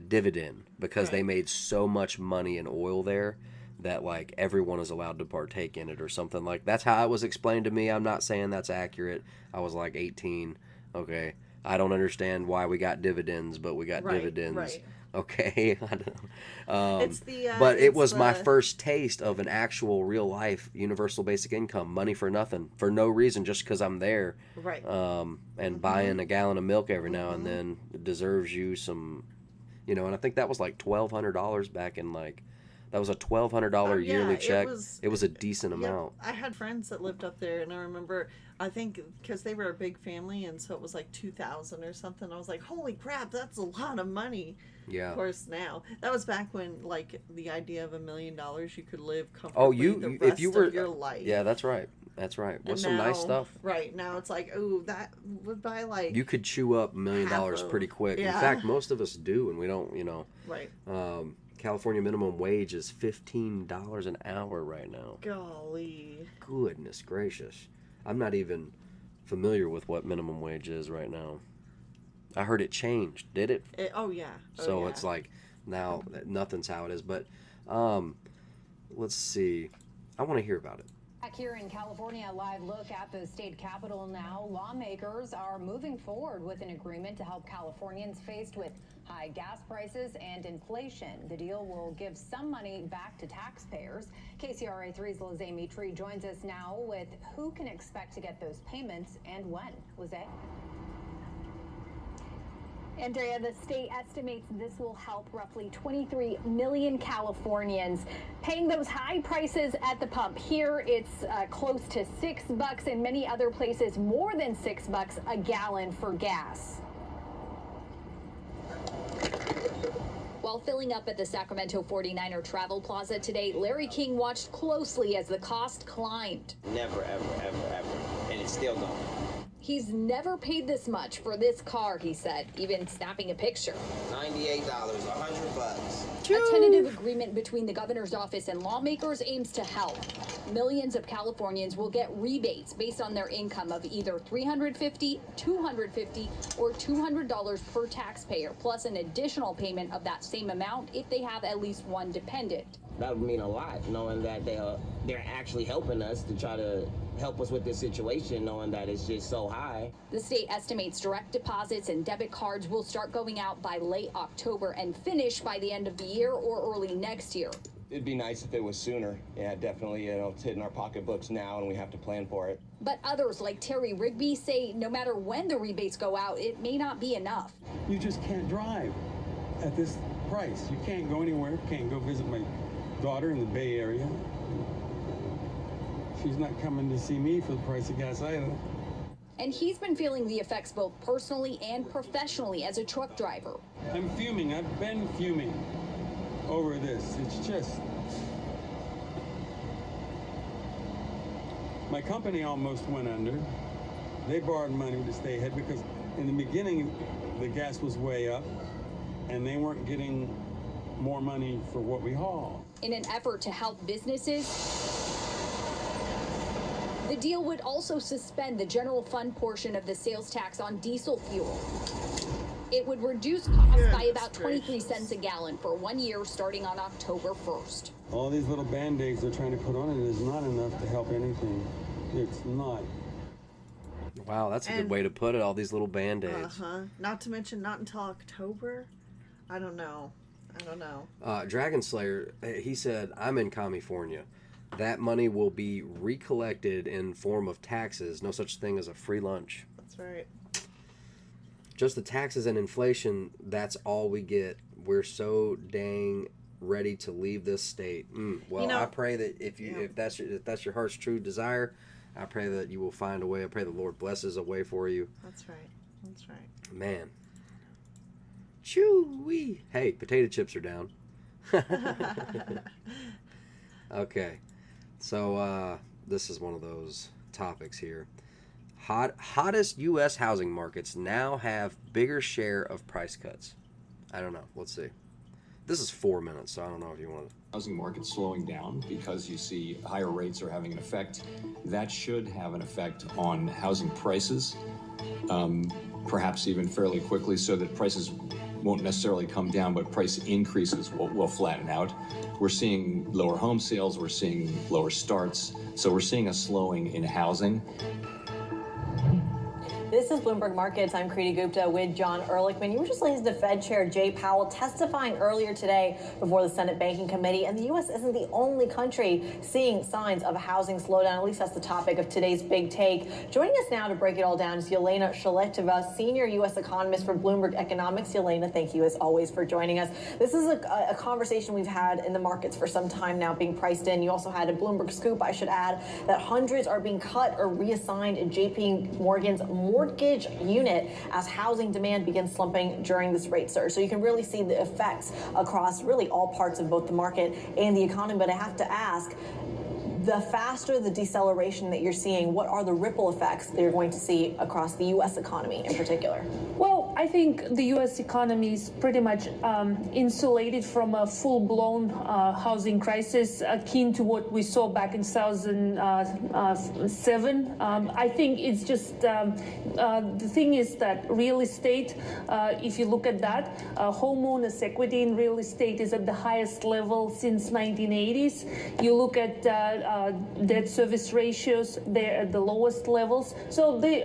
Speaker 1: dividend, because they made so much money in oil there that like everyone is allowed to partake in it or something. Like, that's how it was explained to me. I'm not saying that's accurate. I was like 18. Okay. I don't understand why we got dividends, but we got dividends.
Speaker 2: Right.
Speaker 1: Okay.
Speaker 2: It's
Speaker 1: but it was my first taste of an actual real life universal basic income, money for nothing, for no reason, just because I'm there.
Speaker 2: Right.
Speaker 1: And buying a gallon of milk every now and then deserves you some, and I think that was like $1,200 back in like, that was a $1,200 yearly check. It was a decent amount.
Speaker 2: I had friends that lived up there, and I remember, I think, because they were a big family, and so it was like $2,000 or something. I was like, holy crap, that's a lot of money.
Speaker 1: Yeah.
Speaker 2: Of course, now that was back when, like, the idea of $1 million, you could live comfortably the rest of your life.
Speaker 1: Yeah, that's right. That's right. What's some nice stuff?
Speaker 2: Right now, it's like, oh, that would buy like.
Speaker 1: You could chew up $1 million pretty quick.
Speaker 2: Yeah.
Speaker 1: In fact, most of us do, and we don't.
Speaker 2: Right.
Speaker 1: California minimum wage is $15 an hour right now.
Speaker 2: Golly.
Speaker 1: Goodness gracious. I'm not even familiar with what minimum wage is right now. I heard it changed. Did it?
Speaker 2: Oh, yeah.
Speaker 1: So it's like now nothing's how it is. But let's see. I want to hear about it.
Speaker 7: Back here in California, a live look at the state capitol now. Lawmakers are moving forward with an agreement to help Californians faced with high gas prices and inflation. The deal will give some money back to taxpayers. KCRA 3's Lizzie Mitri joins us now with who can expect to get those payments and when. Lizzie?
Speaker 8: Andrea, the state estimates this will help roughly 23 million Californians paying those high prices at the pump. Here, it's close to $6. In many other places, more than $6 a gallon for gas.
Speaker 9: While filling up at the Sacramento 49er Travel Plaza today, Larry King watched closely as the cost climbed.
Speaker 10: Never, ever, ever, ever. And it's still going.
Speaker 9: He's never paid this much for this car, he said, even snapping a picture.
Speaker 10: $98, $100.
Speaker 9: A tentative agreement between the governor's office and lawmakers aims to help. Millions of Californians will get rebates based on their income of either $350, $250, or $200 per taxpayer, plus an additional payment of that same amount if they have at least one dependent.
Speaker 10: That would mean a lot, knowing that they're actually helping us to try to help us with this situation, knowing that it's just so high.
Speaker 9: The state estimates direct deposits and debit cards will start going out by late October and finish by the end of the year or early next year.
Speaker 11: It'd be nice if it was sooner. Yeah, definitely, it's hitting our pocketbooks now and we have to plan for it.
Speaker 9: But others like Terry Rigby say no matter when the rebates go out, it may not be enough.
Speaker 12: You just can't drive at this price. You can't go anywhere, can't go visit my daughter in the Bay Area. She's not coming to see me for the price of gas either.
Speaker 9: And he's been feeling the effects both personally and professionally as a truck driver.
Speaker 12: I'm fuming. I've been fuming over this. It's just... My company almost went under. They borrowed money to stay ahead because in the beginning, the gas was way up and they weren't getting more money for what we haul.
Speaker 9: In an effort to help businesses, the deal would also suspend the general fund portion of the sales tax on diesel fuel. It would reduce costs by about 23 cents a gallon for 1 year starting on October 1st.
Speaker 12: All these little band-aids they're trying to put on it is not enough to help anything. It's not.
Speaker 1: Wow, that's a good way to put it, all these little band-aids.
Speaker 2: Not to mention not until October. I don't know.
Speaker 1: Dragon Slayer, he said, I'm in California. That money will be recollected in form of taxes. No such thing as a free lunch.
Speaker 2: That's right.
Speaker 1: Just the taxes and inflation, that's all we get. We're so dang ready to leave this state. Well, I pray that if that's your heart's true desire, I pray that you will find a way. I pray the Lord blesses a way for you.
Speaker 2: That's right. That's right.
Speaker 1: Man. Chew-wee. Hey, potato chips are down. Okay. So, this is one of those topics here. Hottest U.S. housing markets now have bigger share of price cuts. I don't know. Let's see. This is 4 minutes, so I don't know if you want to.
Speaker 13: Housing market slowing down because you see higher rates are having an effect. That should have an effect on housing prices, perhaps even fairly quickly, so that prices won't necessarily come down, but price increases will flatten out. We're seeing lower home sales, we're seeing lower starts, so we're seeing a slowing in housing.
Speaker 14: This is Bloomberg Markets. I'm Kriti Gupta with John Ehrlichman. You were just listening to Fed Chair Jay Powell testifying earlier today before the Senate Banking Committee. And the U.S. isn't the only country seeing signs of a housing slowdown. At least that's the topic of today's Big Take. Joining us now to break it all down is Yelena Shaletova, senior U.S. economist for Bloomberg Economics. Yelena, thank you as always for joining us. This is a conversation we've had in the markets for some time now, being priced in. You also had a Bloomberg scoop, I should add, that hundreds are being cut or reassigned in J.P. Morgan's mortgage unit as housing demand begins slumping during this rate surge. So you can really see the effects across really all parts of both the market and the economy. But I have to ask, the faster the deceleration that you're seeing, what are the ripple effects that you're going to see across the U.S. economy in particular?
Speaker 15: Well, I think the U.S. economy is pretty much insulated from a full-blown housing crisis akin to what we saw back in 2007. I think it's just the thing is that real estate, if you look at that, homeowners' equity in real estate is at the highest level since 1980s. You look at debt service ratios, they're at the lowest levels. So the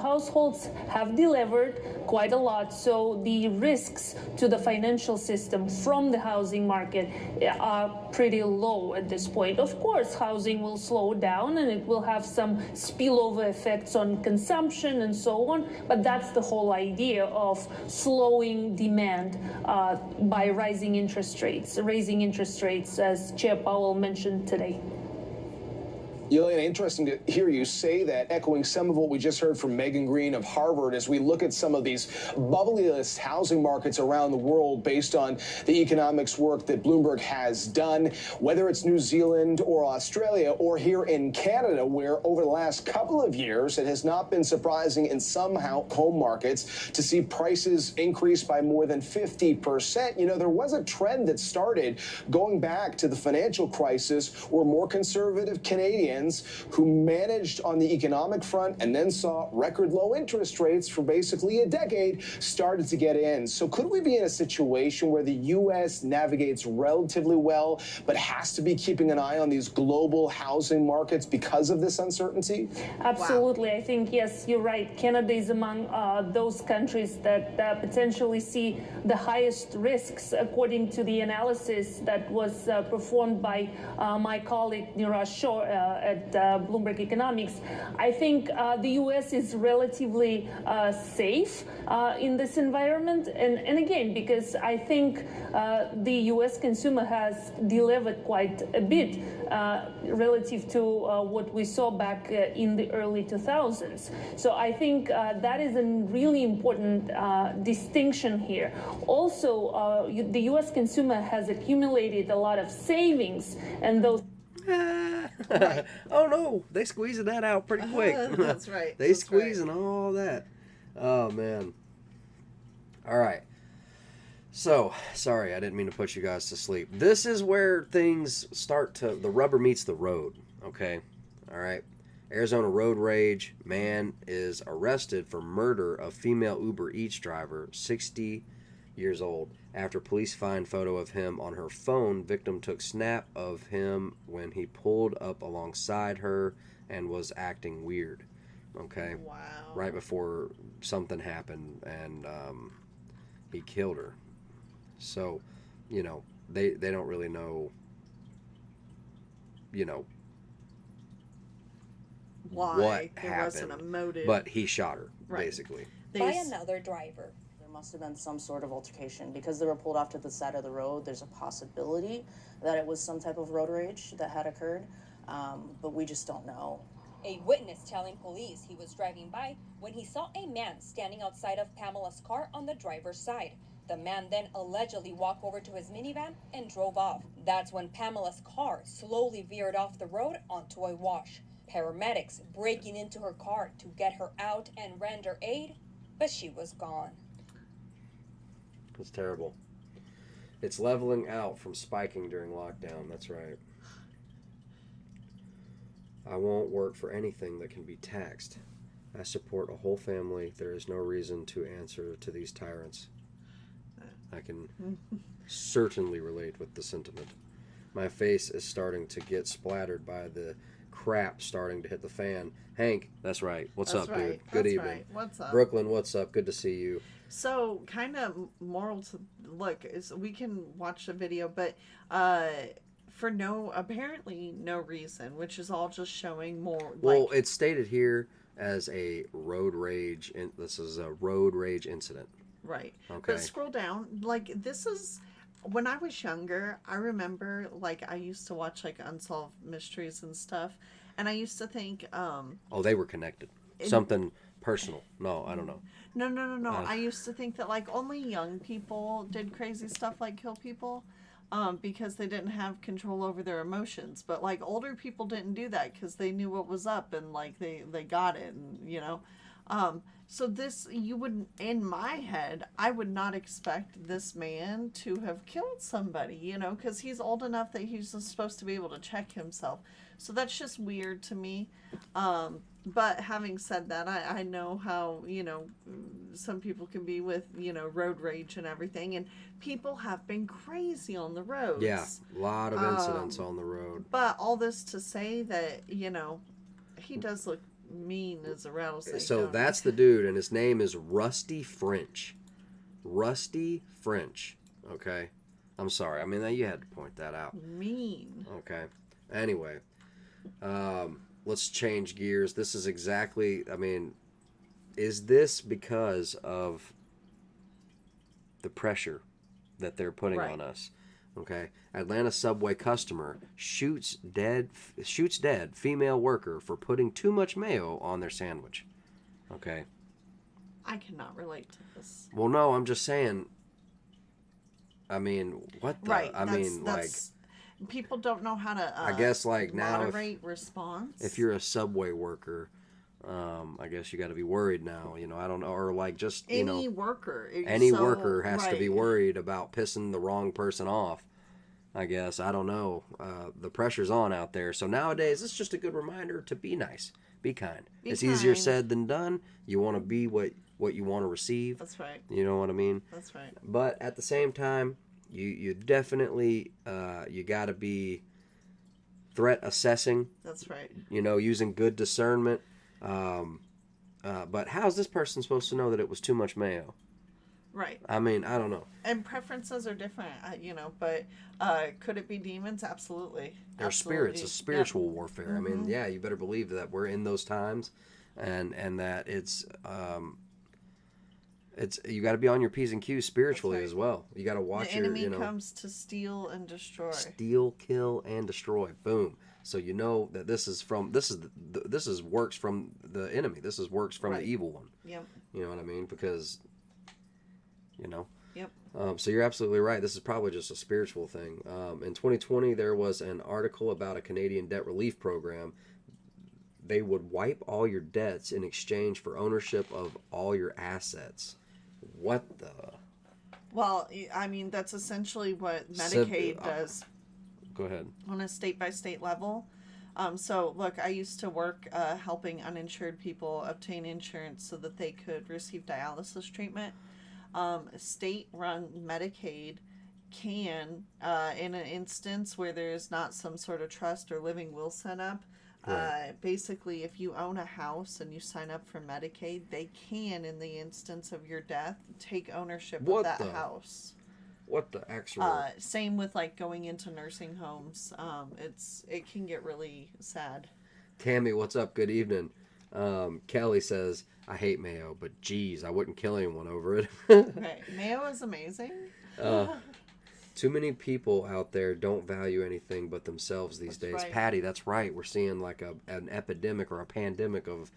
Speaker 15: households have delevered quite a lot. So the risks to the financial system from the housing market are pretty low at this point. Of course, housing will slow down and it will have some spillover effects on consumption and so on. But that's the whole idea of slowing demand by raising interest rates, as Chair Powell mentioned today.
Speaker 16: Yelena, interesting to hear you say that, echoing some of what we just heard from Megan Green of Harvard as we look at some of these bubbliest housing markets around the world based on the economics work that Bloomberg has done, whether it's New Zealand or Australia or here in Canada, where over the last couple of years, it has not been surprising in some home markets to see prices increase by more than 50%. You know, there was a trend that started going back to the financial crisis where more conservative Canadians who managed on the economic front and then saw record low interest rates for basically a decade started to get in. So could we be in a situation where the U.S. navigates relatively well, but has to be keeping an eye on these global housing markets because of this uncertainty?
Speaker 15: Absolutely. Wow. I think, yes, you're right. Canada is among those countries that potentially see the highest risks, according to the analysis that was performed by my colleague Niraj Shah at Bloomberg Economics. I think the U.S. is relatively safe in this environment. And again, because I think the U.S. consumer has delevered quite a bit relative to what we saw back in the early 2000s. So I think that is a really important distinction here. Also, the U.S. consumer has accumulated a lot of savings, and those
Speaker 1: Oh no, they squeezing that out pretty quick.
Speaker 2: That's right.
Speaker 1: They squeezing all that. Oh man. All right. So, sorry, I didn't mean to put you guys to sleep. This is where things the rubber meets the road, okay? All right. Arizona road rage, man is arrested for murder of female Uber Eats driver, 60 years old. After police find photo of him on her phone, victim took snap of him when he pulled up alongside her and was acting weird. Okay.
Speaker 2: Wow.
Speaker 1: Right before something happened and he killed her. So, you know, they don't really know, you know,
Speaker 2: why
Speaker 1: what
Speaker 2: there
Speaker 1: happened,
Speaker 2: wasn't a motive,
Speaker 1: but he shot her, basically.
Speaker 17: By another driver. There must have been some sort of altercation. Because they were pulled off to the side of the road, there's a possibility that it was some type of road rage that had occurred, but we just don't know.
Speaker 18: A witness telling police he was driving by when he saw a man standing outside of Pamela's car on the driver's side. The man then allegedly walked over to his minivan and drove off. That's when Pamela's car slowly veered off the road onto a wash. Paramedics breaking into her car to get her out and render aid, but she was gone.
Speaker 1: It's terrible. It's leveling out from spiking during lockdown. That's right. I won't work for anything that can be taxed. I support a whole family. There is no reason to answer to these tyrants. I can certainly relate with the sentiment. My face is starting to get splattered by the crap starting to hit the fan. Hank, that's right. What's up, dude? Good evening.
Speaker 2: Right. What's up?
Speaker 1: Brooklyn, what's up? Good to see you.
Speaker 2: So, kind of moral to look is we can watch the video, but for apparently no reason, which is all just showing more.
Speaker 1: Well, it's stated here as a road rage. This is a road rage incident.
Speaker 2: Right.
Speaker 1: Okay.
Speaker 2: But scroll down. Like, this is when I was younger. I remember, like, I used to watch like Unsolved Mysteries and stuff, and I used to think.
Speaker 1: Oh, they were connected. Something personal. No, I don't know.
Speaker 2: No. I used to think that like only young people did crazy stuff like kill people, because they didn't have control over their emotions. But like older people didn't do that because they knew what was up and like they got it, and you know. So this, you wouldn't, in my head, I would not expect this man to have killed somebody, you know, because he's old enough that he's supposed to be able to check himself. So that's just weird to me. But having said that, I know how, you know, some people can be with, you know, road rage and everything. And people have been crazy on the roads.
Speaker 1: Yeah, a lot of incidents on the road.
Speaker 2: But all this to say that, you know, he does look mean as a rattlesnake.
Speaker 1: So that's the dude, and his name is Rusty French. Rusty French. Okay? I'm sorry. I mean, you had to point that out.
Speaker 2: Mean.
Speaker 1: Okay. Anyway. Let's change gears. This is exactly, I mean, is this because of the pressure that they're putting on us? Okay. Atlanta subway customer shoots dead female worker for putting too much mayo on their sandwich. Okay.
Speaker 2: I cannot relate to this.
Speaker 1: Well, no, I'm just saying. I mean, what the?
Speaker 2: Right.
Speaker 1: I mean, like.
Speaker 2: People don't know how to.
Speaker 1: I guess like now,
Speaker 2: moderate response.
Speaker 1: If you're a subway worker, I guess you got to be worried now. You know, I don't know, or like just
Speaker 2: any worker.
Speaker 1: Any worker has to be worried about pissing the wrong person off. I guess I don't know. The pressure's on out there. So nowadays, it's just a good reminder to be nice, be kind. It's easier said than done. You want to be what you want to receive.
Speaker 2: That's right.
Speaker 1: You know what I mean?
Speaker 2: That's right.
Speaker 1: But at the same time, you definitely you got to be threat assessing.
Speaker 2: That's right.
Speaker 1: You know, using good discernment. But how's this person supposed to know that it was too much mayo?
Speaker 2: Right.
Speaker 1: I mean, I don't know.
Speaker 2: And preferences are different, you know, but could it be demons? Absolutely.
Speaker 1: They're spirits. It's spiritual warfare. I mean, yeah, you better believe that we're in those times, and that it's you got to be on your P's and Q's spiritually as well. You got to watch
Speaker 2: your, enemy comes to steal and destroy.
Speaker 1: Steal, kill, and destroy. Boom. So you know that this is works from the enemy. This is works from the evil one.
Speaker 2: Yep.
Speaker 1: You know what I mean? Because, you know.
Speaker 2: Yep.
Speaker 1: So you're absolutely right. This is probably just a spiritual thing. In 2020, there was an article about a Canadian debt relief program. They would wipe all your debts in exchange for ownership of all your assets. What the?
Speaker 2: Well, I mean, that's essentially what Medicaid does.
Speaker 1: Go ahead.
Speaker 2: On a state-by-state level. So, look, I used to work helping uninsured people obtain insurance so that they could receive dialysis treatment. State-run Medicaid can, in an instance where there is not some sort of trust or living will set up, basically, if you own a house and you sign up for Medicaid, they can, in the instance of your death, take ownership of that house.
Speaker 1: What the actual?
Speaker 2: Same with like going into nursing homes. It can get really sad.
Speaker 1: Tammy, what's up? Good evening. Kelly says, I hate mayo, but geez, I wouldn't kill anyone over it.
Speaker 2: Okay, mayo is amazing.
Speaker 1: Too many people out there don't value anything but themselves these days.
Speaker 2: Right.
Speaker 1: Patty, that's right. We're seeing like an epidemic or a pandemic of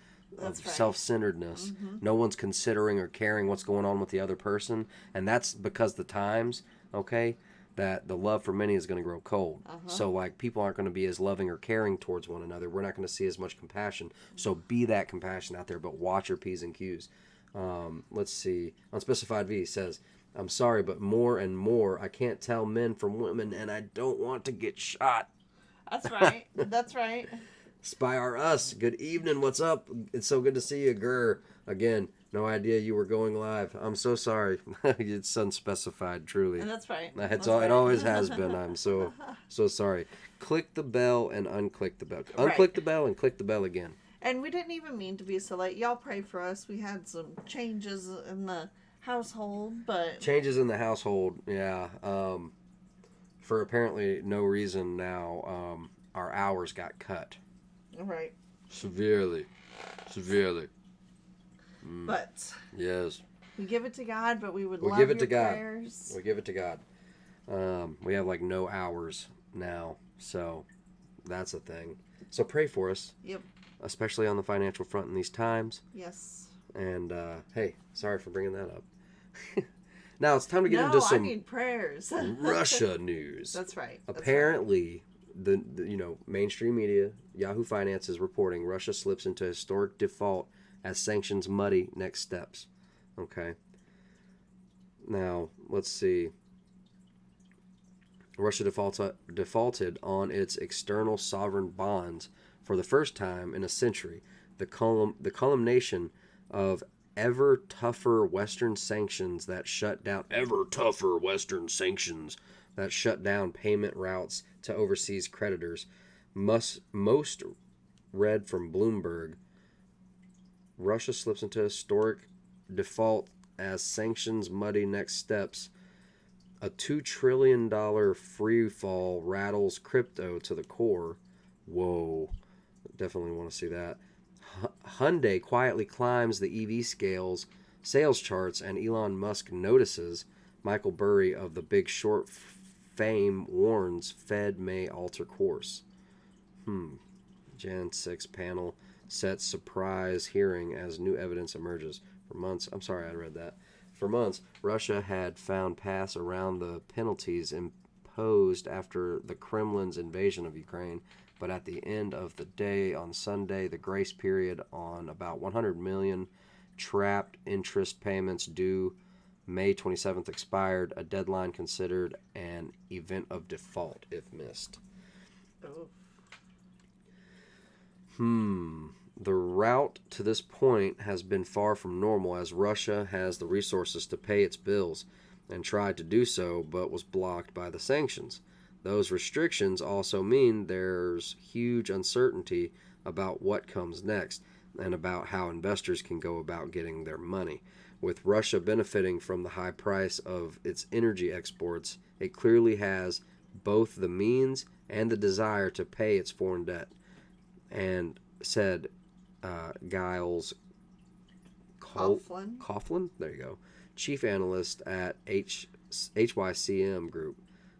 Speaker 1: self-centeredness. No one's considering or caring what's going on with the other person, and that's because the times, okay, that the love for many is going to grow cold. So like people aren't going to be as loving or caring towards one another. We're not going to see as much compassion. So be that compassion out there, but watch your P's and Q's. Let's see. Unspecified V says, I'm sorry, but more and more I can't tell men from women, and I don't want to get shot.
Speaker 2: That's right. That's right.
Speaker 1: Spy R Us, good evening. What's up? It's so good to see you, Grr. Again, no idea you were going live. I'm so sorry. It's unspecified, truly.
Speaker 2: And that's right.
Speaker 1: It always has been. I'm so sorry. Click the bell and unclick the bell. Unclick the bell and click the bell again.
Speaker 2: And we didn't even mean to be so late. Y'all pray for us. We had some changes in the household, but...
Speaker 1: Changes in the household, yeah. For apparently no reason now, our hours got cut.
Speaker 2: Right.
Speaker 1: Severely.
Speaker 2: But...
Speaker 1: Yes.
Speaker 2: We give it to God, but we would love
Speaker 1: give it
Speaker 2: your
Speaker 1: to God.
Speaker 2: prayers.
Speaker 1: We give it to God. We have like no hours now, so that's a thing. So pray for us.
Speaker 2: Yep.
Speaker 1: Especially on the financial front in these times.
Speaker 2: Yes.
Speaker 1: And hey, sorry for bringing that up. Now it's time to get into some
Speaker 2: I need prayers.
Speaker 1: Russia news.
Speaker 2: That's right.
Speaker 1: Apparently, the mainstream media, Yahoo Finance is reporting Russia slips into historic default as sanctions muddy next steps. Okay. Now let's see. Russia defaulted on its external sovereign bonds for the first time in a century. The culmination of ever tougher Western sanctions that shut down payment routes to overseas creditors. Most read from Bloomberg. Russia slips into historic default as sanctions muddy next steps. A $2 trillion free fall rattles crypto to the core. Whoa. Definitely want to see that. Hyundai quietly climbs the EV sales charts, and Elon Musk notices. Michael Burry of The Big Short fame warns Fed may alter course. Jan 6 panel sets surprise hearing as new evidence emerges. For months, I'm sorry I read that. For months, Russia had found paths around the penalties imposed after the Kremlin's invasion of Ukraine. But at the end of the day, on Sunday, the grace period on about 100 million trapped interest payments due May 27th expired, a deadline considered an event of default if missed.
Speaker 2: Oh.
Speaker 1: The route to this point has been far from normal, as Russia has the resources to pay its bills and tried to do so, but was blocked by the sanctions. Those restrictions also mean there's huge uncertainty about what comes next and about how investors can go about getting their money. With Russia benefiting from the high price of its energy exports, it clearly has both the means and the desire to pay its foreign debt. And said Giles Coughlin, there you go, chief analyst at HYCM Group.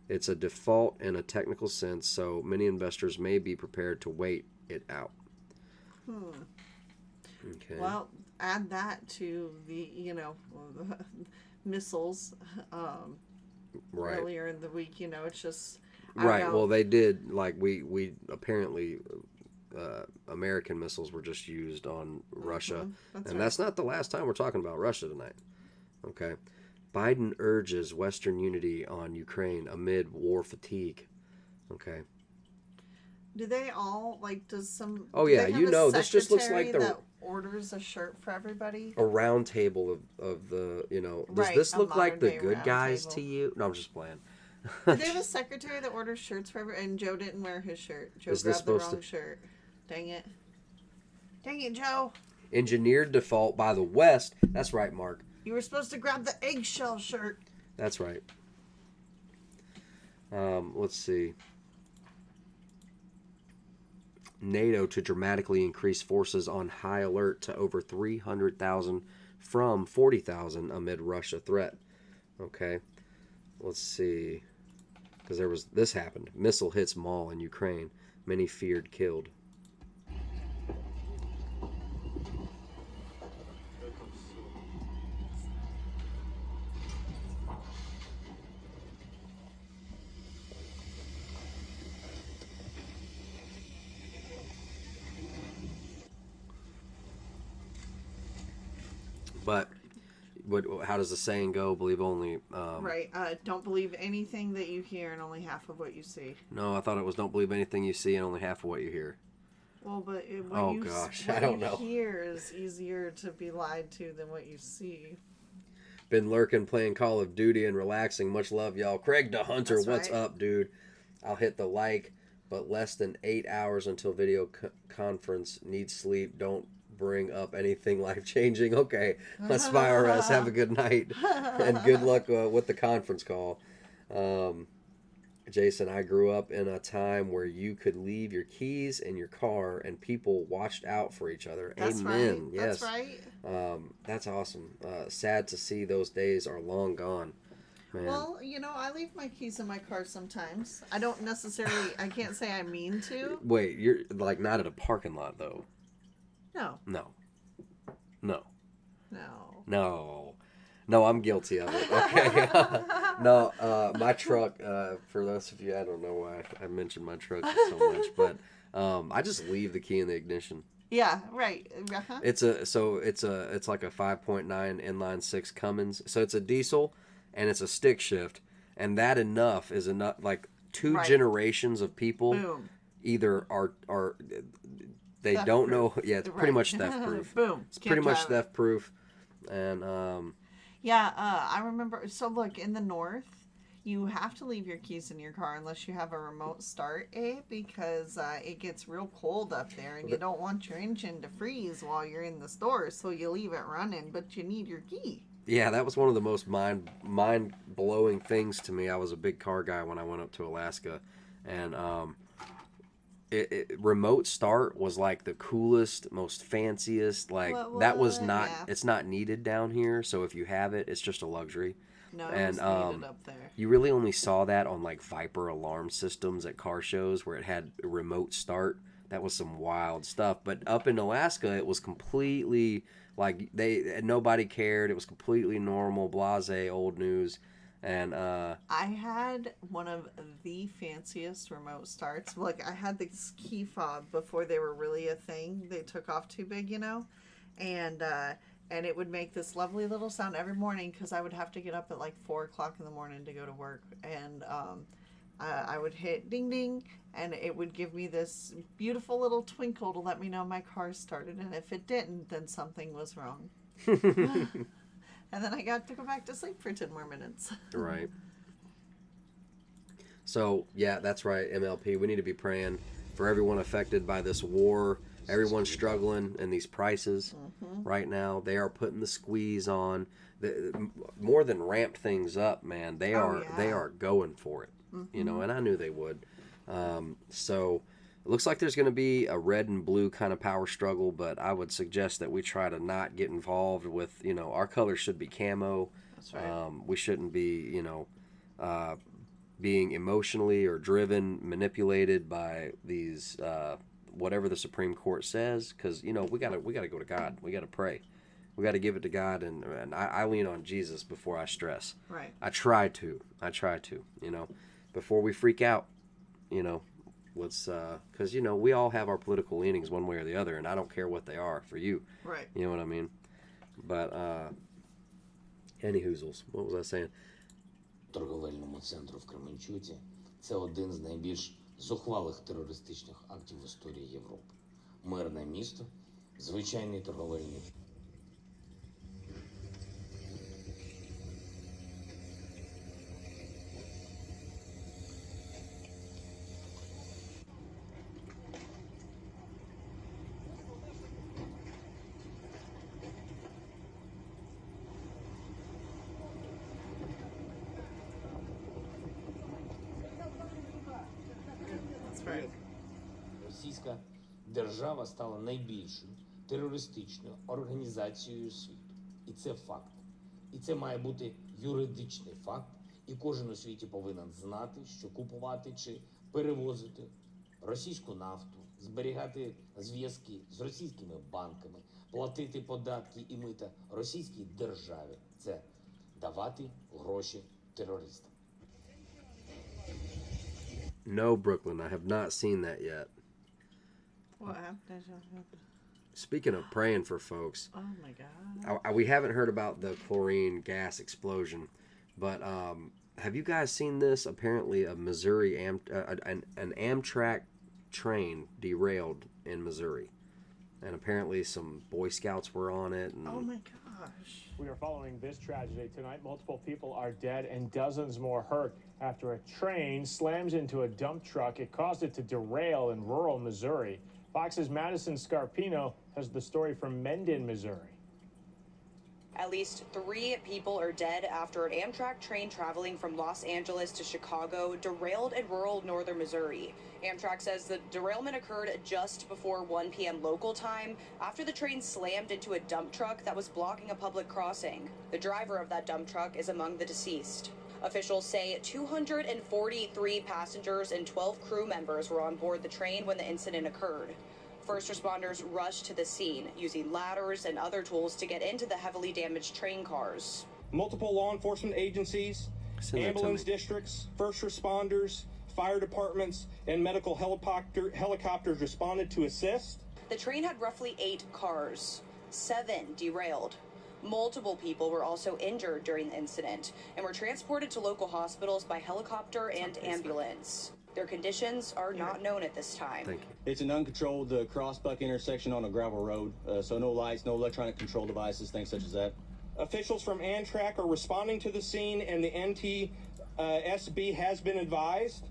Speaker 1: It's a default in a technical sense, so many investors may be prepared to wait it out. Okay.
Speaker 2: Well, add that to the, missiles earlier in the week. It's just...
Speaker 1: Right, well, they did, like, we apparently... American missiles were just used on Russia. That's not the last time we're talking about Russia tonight. Okay. Biden urges Western unity on Ukraine amid war fatigue. Okay.
Speaker 2: Do they all, does some...
Speaker 1: Oh, yeah, this just looks like
Speaker 2: that orders a shirt for everybody?
Speaker 1: A round table of the, does this look like the good guys to you? No, I'm just playing.
Speaker 2: Do they have a secretary that orders shirts for everybody? And Joe didn't wear his shirt. Joe grabbed the wrong shirt. Dang it. Dang it, Joe.
Speaker 1: Engineered default by the West. That's right, Mark.
Speaker 2: You were supposed to grab the eggshell shirt.
Speaker 1: That's right. Let's see. NATO to dramatically increase forces on high alert to over 300,000 from 40,000 amid Russia threat. Okay. Let's see. Because this happened. Missile hits mall in Ukraine. Many feared killed. how does the saying go? Believe only.
Speaker 2: Right. Don't believe anything that you hear and only half of what you see.
Speaker 1: No, I thought it was don't believe anything you see and only half of what you hear.
Speaker 2: Well, but
Speaker 1: I don't know.
Speaker 2: What you hear is easier to be lied to than what you see.
Speaker 1: Been lurking, playing Call of Duty and relaxing. Much love, y'all. Craig the Hunter, what's up, dude? I'll hit the like, but less than 8 hours until video conference. Need sleep. Don't bring up anything life-changing. Okay, let's fire us. Have a good night. And good luck with the conference call. Jason, I grew up in a time where you could leave your keys in your car and people watched out for each other.
Speaker 2: That's
Speaker 1: Amen.
Speaker 2: Right.
Speaker 1: Yes.
Speaker 2: That's right.
Speaker 1: That's awesome. Sad to see those days are long gone. Man.
Speaker 2: Well, I leave my keys in my car sometimes. I don't necessarily, I can't say I mean to.
Speaker 1: Wait, you're like not at a parking lot though?
Speaker 2: No.
Speaker 1: No. No.
Speaker 2: No.
Speaker 1: No. No, I'm guilty of it. Okay. No, my truck, for those of you, I don't know why I mentioned my truck so much, but I just leave the key in the ignition.
Speaker 2: Yeah, right. Uh-huh.
Speaker 1: It's like a 5.9 inline 6 Cummins. So it's a diesel and it's a stick shift, and that is enough like two generations of people either are they theft don't proof. Know, yeah, it's pretty much theft proof.
Speaker 2: Boom.
Speaker 1: It's pretty much theft proof. And
Speaker 2: yeah, I remember. So look, in the north, you have to leave your keys in your car unless you have a remote start, because it gets real cold up there, and you don't want your engine to freeze while you're in the store, so you leave it running, but you need your key.
Speaker 1: Yeah, that was one of the most mind-blowing things to me. I was a big car guy when I went up to Alaska, and remote start was like the coolest, most fanciest. Like that was not. Yeah. It's not needed down here. So if you have it, it's just a luxury.
Speaker 2: No, it's needed up there.
Speaker 1: You really only saw that on like Viper alarm systems at car shows where it had a remote start. That was some wild stuff. But up in Alaska, it was completely like nobody cared. It was completely normal, blasé, old news. And
Speaker 2: I had one of the fanciest remote starts. Like I had this key fob before they were really a thing. They took off too big, and it would make this lovely little sound every morning because I would have to get up at like 4 o'clock in the morning to go to work, and I would hit ding ding, and it would give me this beautiful little twinkle to let me know my car started, and if it didn't, then something was wrong. And then I got to go back to sleep for 10 more minutes.
Speaker 1: Right. So, yeah, that's right, MLP. We need to be praying for everyone affected by this war. Everyone's struggling in these prices right now. They are putting the squeeze on. More than ramp things up, man. They are going for it. And I knew they would. So it looks like there's going to be a red and blue kind of power struggle, but I would suggest that we try to not get involved with, our colors should be camo.
Speaker 2: That's right.
Speaker 1: We shouldn't be, being emotionally or driven, manipulated by these, whatever the Supreme Court says, because, we gotta go to God. We got to pray. We got to give it to God, and I lean on Jesus before I stress.
Speaker 2: Right.
Speaker 1: I try to, before we freak out, let's, because, we all have our political leanings one way or the other, and I don't care what they are for you.
Speaker 2: Right.
Speaker 1: You know what I mean? But, any hoozles, what was I saying?
Speaker 19: Торговельному центру в Кременчуці – це один з найбільш зухвалих терористичних актів в історії Європи. Мирне місто, звичайний торговельний. Російська держава стала найбільшою терористичною організацією світу. І це факт. І це має бути юридичний факт. І кожен у світі повинен знати, що купувати чи перевозити російську нафту, зберігати зв'язки з російськими банками, платити податки і мита російській державі – це давати гроші терористам.
Speaker 1: No, Brooklyn, I have not seen that yet.
Speaker 2: What happened?
Speaker 1: speaking of praying for folks.
Speaker 2: Oh my God.
Speaker 1: We haven't heard about the chlorine gas explosion, but have you guys seen this? Apparently, a Missouri an Amtrak train derailed in Missouri, and apparently some Boy Scouts were on it. And
Speaker 2: oh my gosh.
Speaker 20: We are following this tragedy tonight. Multiple people are dead and dozens more hurt after a train slams into a dump truck. It caused it to derail in rural Missouri. Fox's Madison Scarpino has the story from Mendon, Missouri.
Speaker 21: At least 3 people are dead after an Amtrak train traveling from Los Angeles to Chicago derailed in rural northern Missouri. Amtrak says the derailment occurred just before 1 p.m. local time after the train slammed into a dump truck that was blocking a public crossing. The driver of that dump truck is among the deceased. Officials say 243 passengers and 12 crew members were on board the train when the incident occurred. First responders rushed to the scene, using ladders and other tools to get into the heavily damaged train cars.
Speaker 11: Multiple law enforcement agencies, ambulance districts, first responders, fire departments, and medical helicopters responded to assist.
Speaker 21: The train had roughly 8 cars. 7 derailed. Multiple people were also injured during the incident and were transported to local hospitals by helicopter and ambulance. Their conditions are not known at this time.
Speaker 1: Thank you.
Speaker 11: It's an uncontrolled crossbuck intersection on a gravel road, so no lights, no electronic control devices, things such as that. Officials from Amtrak are responding to the scene, and the NTSB has been advised.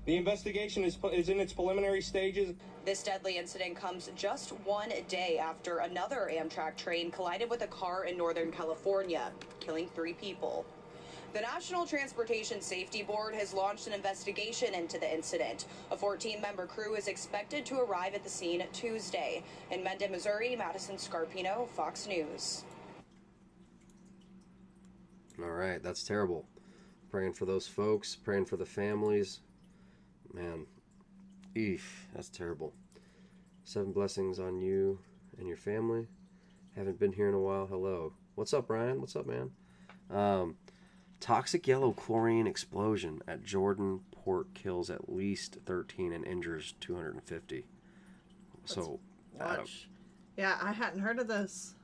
Speaker 11: The investigation is in its preliminary stages.
Speaker 21: This deadly incident comes just 1 day after another Amtrak train collided with a car in Northern California, killing 3 people. The National Transportation Safety Board has launched an investigation into the incident. A 14-member crew is expected to arrive at the scene Tuesday. In Mendon, Missouri, Madison Scarpino, Fox News.
Speaker 1: All right, that's terrible. Praying for those folks, praying for the families. Man, that's terrible. 7 blessings on you and your family. Haven't been here in a while. Hello. What's up, Ryan? What's up, man? Toxic yellow chlorine explosion at Jordan port kills at least 13 and injures 250. So,
Speaker 2: yeah, I hadn't heard of this.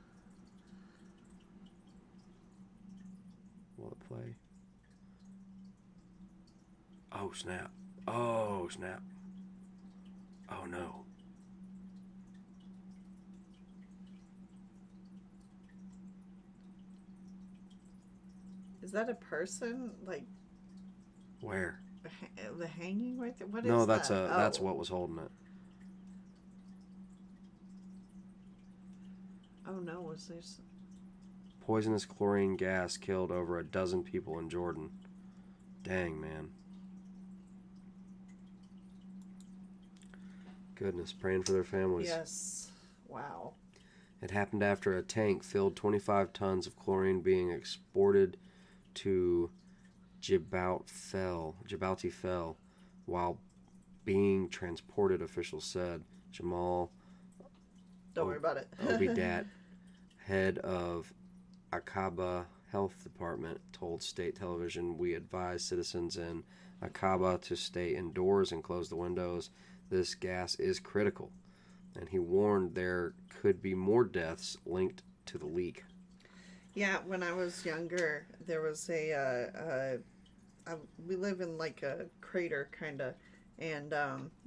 Speaker 1: Will it play? Oh, snap. Oh, snap. Oh, no.
Speaker 2: Is that a person? Like,
Speaker 1: where?
Speaker 2: The hanging right there? What
Speaker 1: no,
Speaker 2: is
Speaker 1: that's
Speaker 2: that?
Speaker 1: That's what was holding it.
Speaker 2: Oh no, was this
Speaker 1: poisonous chlorine gas killed over a dozen people in Jordan? Dang, man. Goodness, praying for their families.
Speaker 2: Yes. Wow.
Speaker 1: It happened after a tank filled 25 tons of chlorine being exported to Djibouti fell while being transported, officials said. Jamal
Speaker 2: Don't worry about it.
Speaker 1: Obidat, head of Aqaba Health Department, told state television, "We advise citizens in Aqaba to stay indoors and close the windows. This gas is critical." And he warned there could be more deaths linked to the leak.
Speaker 2: Yeah, when I was younger, there was we live in like a crater kind of, and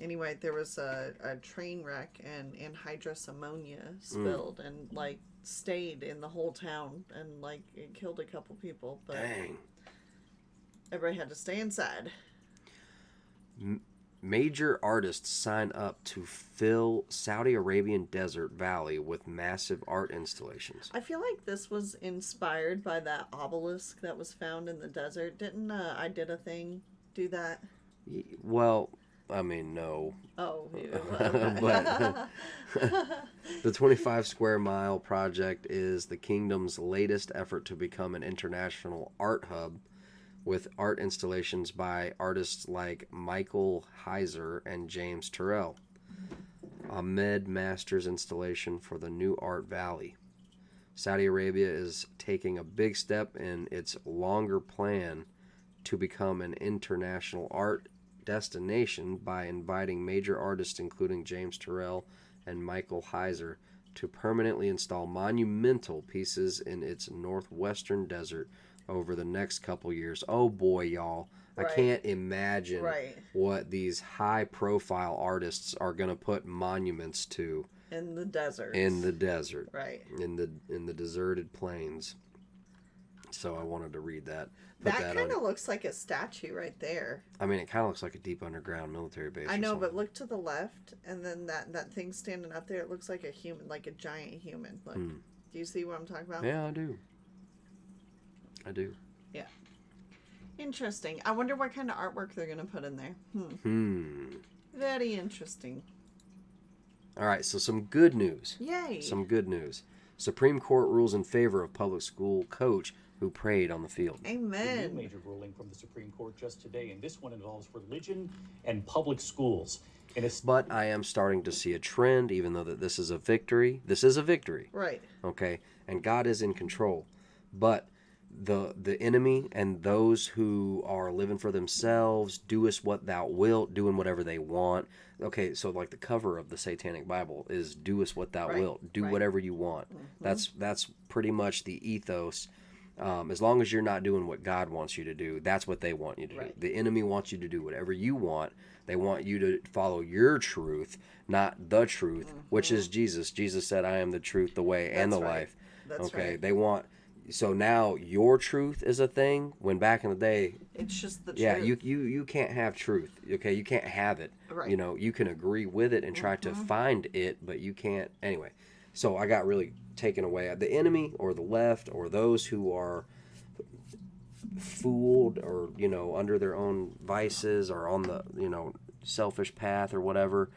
Speaker 2: anyway, there was a train wreck and anhydrous ammonia spilled and like stayed in the whole town, and like it killed a couple people, but
Speaker 1: dang,
Speaker 2: everybody had to stay inside.
Speaker 1: Major artists sign up to fill Saudi Arabian desert valley with massive art installations.
Speaker 2: I feel like this was inspired by that obelisk that was found in the desert. Didn't I Did a Thing do that?
Speaker 1: Well, I mean, no.
Speaker 2: Oh,
Speaker 1: but the 25 square mile project is the kingdom's latest effort to become an international art hub, with art installations by artists like Michael Heiser and James Turrell. Ahmed Masters installation for the new Art Valley. Saudi Arabia is taking a big step in its longer plan to become an international art destination by inviting major artists including James Turrell and Michael Heiser to permanently install monumental pieces in its northwestern desert over the next couple years. Oh boy, y'all. I can't imagine what these high-profile artists are going to put monuments to
Speaker 2: in the desert.
Speaker 1: Right. In the deserted plains. So I wanted to read that.
Speaker 2: That kind of looks like a statue right there.
Speaker 1: I mean, it kind of looks like a deep underground military base.
Speaker 2: I know, but look to the left, and then that thing standing up there, it looks like a human, like a giant human. Look, do you see what I'm talking about?
Speaker 1: Yeah, I do.
Speaker 2: Yeah. Interesting. I wonder what kind of artwork they're going to put in there. Very interesting.
Speaker 1: All right, so some good news.
Speaker 2: Yay.
Speaker 1: Some good news. Supreme Court rules in favor of public school coach who prayed on the field.
Speaker 2: Amen.
Speaker 4: A new major ruling from the Supreme Court just today, and this one involves religion and public schools.
Speaker 1: But I am starting to see a trend, even though that this is a victory. This is a victory.
Speaker 2: Right.
Speaker 1: Okay, and God is in control. But the enemy and those who are living for themselves, doest what thou wilt, doing whatever they want. Okay, so like the cover of the Satanic Bible is doest what thou wilt, do whatever you want. That's pretty much the ethos. As long as you're not doing what God wants you to do, that's what they want you to do. The enemy wants you to do whatever you want. They want you to follow your truth, not the truth, which is Jesus. Jesus said, I am the truth, the way, and the life.
Speaker 2: That's right.
Speaker 1: They want... So now your truth is a thing, when back in the day...
Speaker 2: It's just the truth.
Speaker 1: Yeah, you can't have truth, okay? You can't have it.
Speaker 2: Right.
Speaker 1: You know, you can agree with it and try to find it, but you can't... Anyway, so I got really taken away. The enemy or the left or those who are fooled or, you know, under their own vices or on the, you know, selfish path or whatever,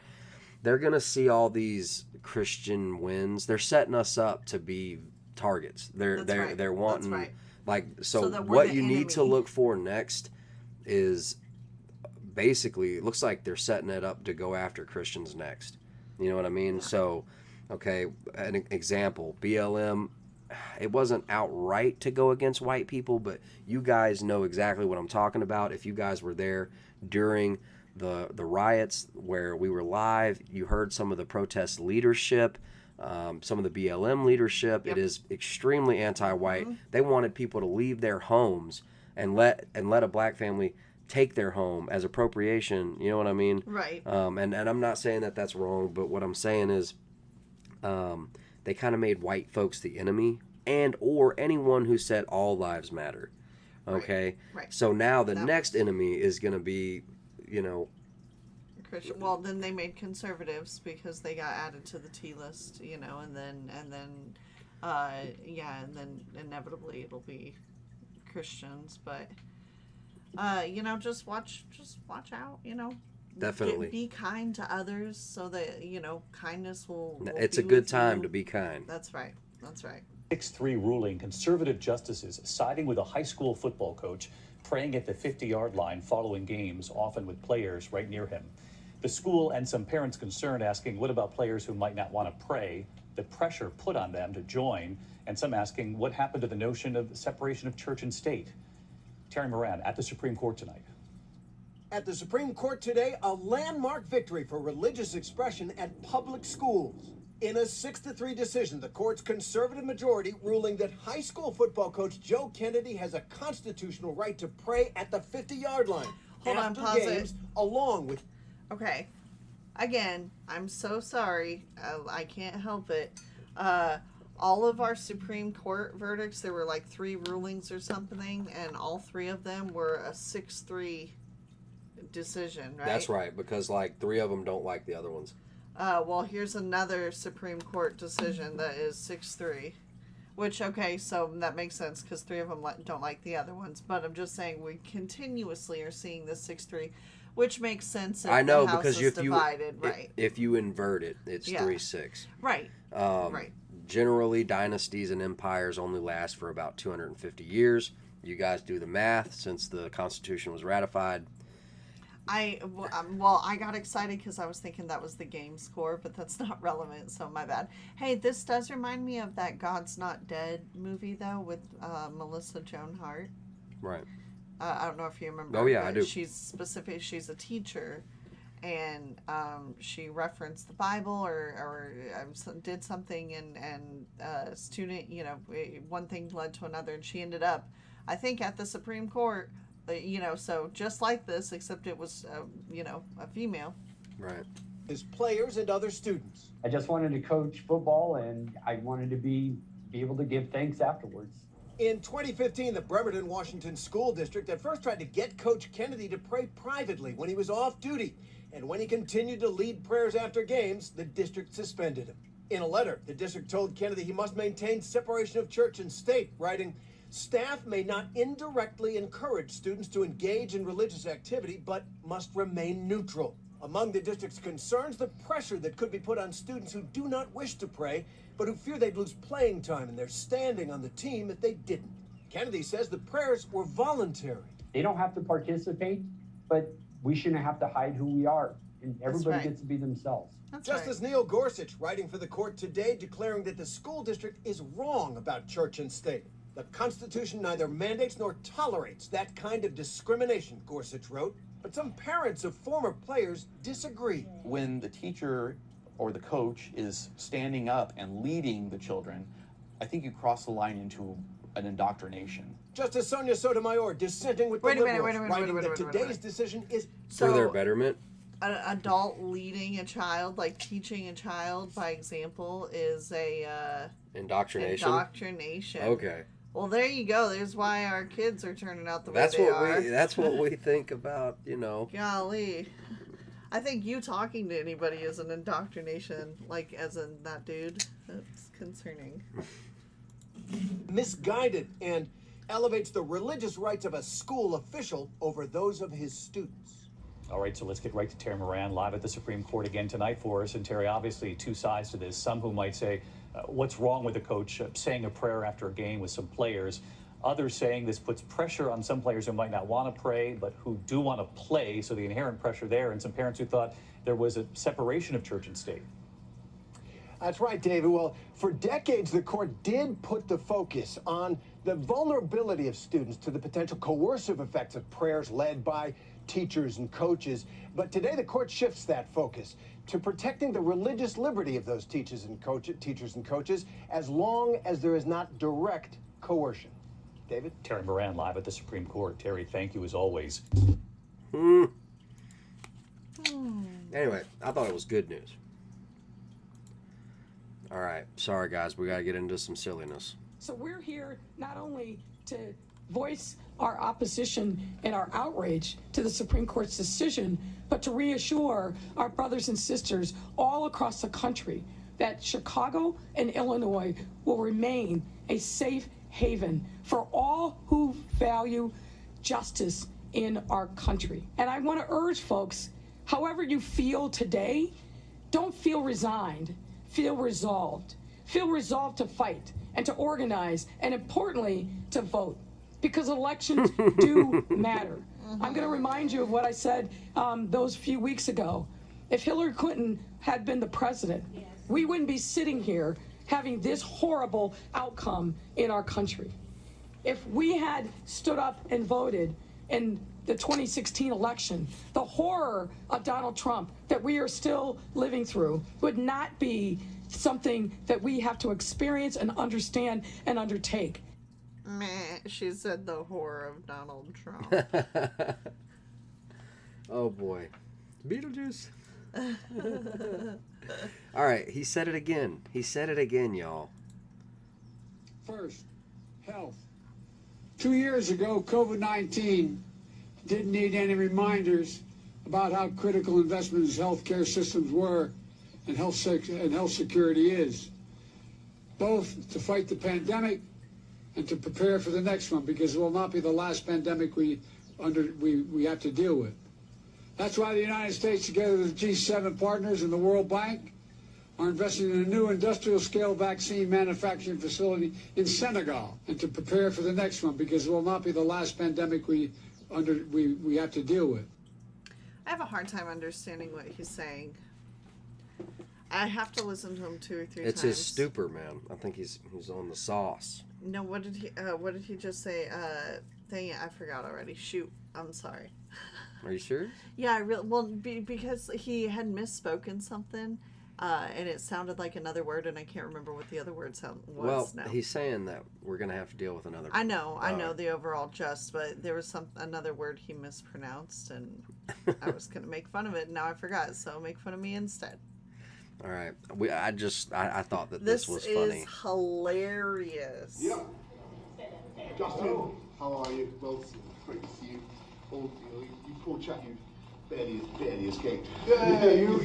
Speaker 1: they're going to see all these Christian wins. They're setting us up to be... targets. They're wanting like so what you need to look for next is basically it looks like they're setting it up to go after Christians next. You know what I mean? So okay, an example, BLM, it wasn't outright to go against white people, but you guys know exactly what I'm talking about. If you guys were there during the riots where we were live, you heard some of the protest leadership. Some of the BLM leadership, it is extremely anti-white. They wanted people to leave their homes and let a black family take their home as appropriation. You know what I mean?
Speaker 2: Right.
Speaker 1: And I'm not saying that that's wrong, but what I'm saying is, they kind of made white folks the enemy, and or anyone who said all lives matter. Okay.
Speaker 2: Right.
Speaker 1: So now the next enemy is going to be, you know.
Speaker 2: Christian. Well, then they made conservatives because they got added to the T list, you know, and then inevitably it'll be Christians, but you know, just watch out, you know.
Speaker 1: Definitely.
Speaker 2: Be kind to others so that, you know, kindness will
Speaker 1: it's a good time to be kind.
Speaker 2: That's right. That's right.
Speaker 4: 6-3 ruling, conservative justices siding with a high school football coach praying at the 50-yard line following games, often with players right near him. The school and some parents concerned asking, what about players who might not want to pray? The pressure put on them to join, and some asking, what happened to the notion of separation of church and state? Terry Moran at the Supreme Court tonight.
Speaker 22: At the Supreme Court today, a landmark victory for religious expression at public schools. In a 6-3 decision, the court's conservative majority ruling that high school football coach Joe Kennedy has a constitutional right to pray at the 50-yard line.
Speaker 2: Hold on, pause
Speaker 22: games,
Speaker 2: it.
Speaker 22: along with...
Speaker 2: Okay. Again, I'm so sorry. I can't help it. All of our Supreme Court verdicts, there were like 3 rulings or something, and all 3 of them were a 6-3 decision, right?
Speaker 1: That's right, because like 3 of them don't like the other ones.
Speaker 2: Well, here's another Supreme Court decision that is 6-3. Which, okay, so that makes sense because 3 of them don't like the other ones. But I'm just saying we continuously are seeing this 6-3, which makes sense if
Speaker 1: I know,
Speaker 2: the house
Speaker 1: because
Speaker 2: is divided, right?
Speaker 1: If you invert it, it's 3-6.
Speaker 2: Right. Right.
Speaker 1: Generally, dynasties and empires only last for about 250 years. You guys do the math since the Constitution was ratified.
Speaker 2: I got excited because I was thinking that was the game score, but that's not relevant, so my bad. Hey, this does remind me of that God's Not Dead movie, though, with Melissa Joan Hart.
Speaker 1: Right.
Speaker 2: I don't know if you remember.
Speaker 1: Oh, yeah, I do.
Speaker 2: She's a teacher, and she referenced the Bible or did something, and student, one thing led to another, and she ended up, I think, at the Supreme Court, so just like this, except it was, a female.
Speaker 1: Right.
Speaker 22: His players and other students.
Speaker 3: I just wanted to coach football, and I wanted to be able to give thanks afterwards.
Speaker 22: In 2015, the Bremerton, Washington School District at first tried to get Coach Kennedy to pray privately when he was off duty. And when he continued to lead prayers after games, the district suspended him. In a letter, the district told Kennedy he must maintain separation of church and state, writing, "Staff may not indirectly encourage students to engage in religious activity, but must remain neutral." Among the district's concerns, the pressure that could be put on students who do not wish to pray, but who fear they'd lose playing time and their standing on the team if they didn't. Kennedy says the prayers were voluntary.
Speaker 3: They don't have to participate, but we shouldn't have to hide who we are, and everybody gets to be themselves.
Speaker 22: Justice Neil Gorsuch, writing for the court today, declaring that the school district is wrong about church and state. The Constitution neither mandates nor tolerates that kind of discrimination, Gorsuch wrote. But some parents of former players disagree.
Speaker 5: When the teacher or the coach is standing up and leading the children, I think you cross the line into an indoctrination.
Speaker 22: Justice Sonia Sotomayor dissenting with the liberals, writing that today's decision is
Speaker 1: for their betterment.
Speaker 2: An adult leading a child, like teaching a child by example, is a
Speaker 1: indoctrination. Okay.
Speaker 2: Well, there you go. There's why our kids are turning out the way they are.
Speaker 1: That's what we think about,
Speaker 2: Golly. I think you talking to anybody is an indoctrination, like as in that dude. That's concerning.
Speaker 22: Misguided and elevates the religious rights of a school official over those of his students.
Speaker 4: All right, so let's get right to Terry Moran, live at the Supreme Court again tonight for us. And Terry, obviously two sides to this. Some who might say, what's wrong with the coach saying a prayer after a game with some players? Others saying this puts pressure on some players who might not want to pray, but who do want to play, so the inherent pressure there. And some parents who thought there was a separation of church and state.
Speaker 22: That's right, David. Well, for decades, the court did put the focus on the vulnerability of students to the potential coercive effects of prayers led by teachers and coaches. But today, the court shifts that focus to protecting the religious liberty of those teachers and coaches, as long as there is not direct coercion. David?
Speaker 4: Terry Moran, live at the Supreme Court. Terry, thank you as always.
Speaker 1: Anyway, I thought it was good news. All right. Sorry, guys. We got to get into some silliness.
Speaker 23: So we're here not only to voice our opposition and our outrage to the Supreme Court's decision, but to reassure our brothers and sisters all across the country that Chicago and Illinois will remain a safe haven for all who value justice in our country. And I want to urge folks, however you feel today, don't feel resigned, feel resolved. Feel resolved to fight and to organize, and importantly, to vote. Because elections do matter. I'm going to remind you of what I said those few weeks ago. If Hillary Clinton had been the president, we wouldn't be sitting here having this horrible outcome in our country. If we had stood up and voted in the 2016 election, the horror of Donald Trump that we are still living through would not be something that we have to experience and understand and undertake.
Speaker 2: Meh, she said the horror of Donald Trump.
Speaker 1: Oh boy. Beetlejuice. All right, he said it again. He said it again, y'all.
Speaker 24: First, health. 2 years ago, COVID-19 didn't need any reminders about how critical investments in healthcare systems were and health security is, both to fight the pandemic and to prepare for the next one, because it will not be the last pandemic we have to deal with. That's why the United States, together with G7 partners and the World Bank, are investing in a new industrial-scale vaccine manufacturing facility in Senegal, and to prepare for the next one, because it will not be the last pandemic we have to deal with.
Speaker 2: I have a hard time understanding what he's saying. I have to listen to him 2 or 3 times.
Speaker 1: It's his stupor, man. I think he's on the sauce.
Speaker 2: No, what did he just say? Dang it, I forgot already. Shoot, I'm sorry.
Speaker 1: Are you serious?
Speaker 2: Yeah, because he had misspoken something, and it sounded like another word, and I can't remember what the other word was
Speaker 1: Well,
Speaker 2: now.
Speaker 1: he's saying that we're going to have to deal with another.
Speaker 2: I know the overall just, but there was another word he mispronounced, and I was going to make fun of it, and now I forgot, so make fun of me instead.
Speaker 1: All right. I thought that this was funny.
Speaker 2: This is hilarious.
Speaker 6: Yeah. Justin, how are you? Well, great to see you. Oh, you poor chap, you barely escaped.
Speaker 7: Yeah, you and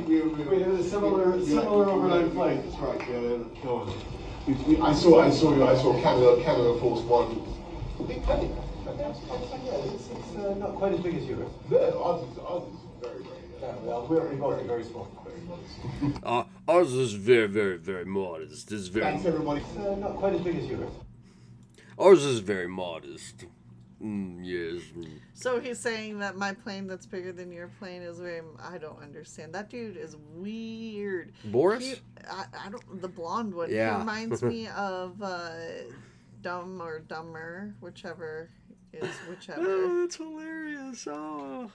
Speaker 7: me. We had a similar overnight flight.
Speaker 6: That's right. Yeah, come on. I saw Canada Force One. Big plane.
Speaker 7: It's not quite as big as yours.
Speaker 6: No, ours is very, very.
Speaker 7: Well, we're both very small.
Speaker 1: Ours is very, very, very modest. It's very.
Speaker 6: Thanks, everybody.
Speaker 7: It's not quite as big as yours.
Speaker 1: Ours is very modest. Yes.
Speaker 2: So he's saying that my plane that's bigger than your plane is very. I don't understand. That dude is weird.
Speaker 1: Boris?
Speaker 2: I don't. The blonde one.
Speaker 1: Yeah.
Speaker 2: He reminds me of Dumb or Dumber, whichever is whichever.
Speaker 1: Oh, that's hilarious. Oh.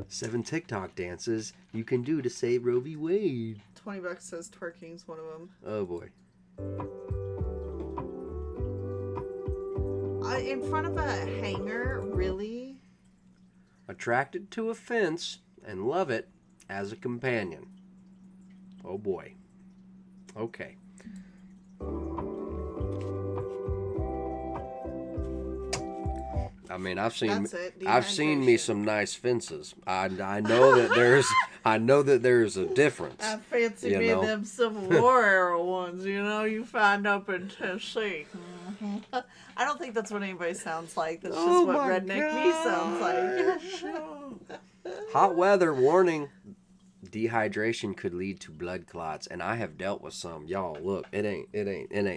Speaker 1: 7 TikTok dances you can do to save Roe v. Wade.
Speaker 2: $20 says twerking's one of them.
Speaker 1: Oh boy.
Speaker 2: In front of a hangar, really?
Speaker 1: Attracted to a fence and love it as a companion. Oh boy. Okay. I mean, I've seen me some nice fences. I know that there's a difference.
Speaker 2: I fancy me them Civil War era ones. You find up in Tennessee. I don't think that's what anybody sounds like. That's just what redneck me sounds like.
Speaker 1: Hot weather warning. Dehydration could lead to blood clots, and I have dealt with some. Y'all, look, it ain't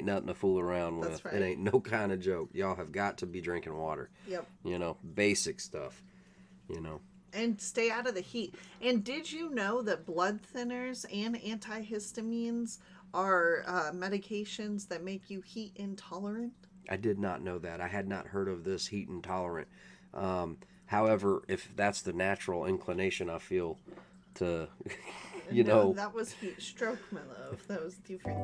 Speaker 1: nothing to fool around with.
Speaker 2: That's right.
Speaker 1: It ain't no kind of joke. Y'all have got to be drinking water.
Speaker 2: Yep.
Speaker 1: Basic stuff.
Speaker 2: And stay out of the heat. And did you know that blood thinners and antihistamines are medications that make you heat intolerant?
Speaker 1: I did not know that. I had not heard of this heat intolerant. However, if that's the natural inclination I feel to,
Speaker 2: No, that was heat stroke, my love. That was different.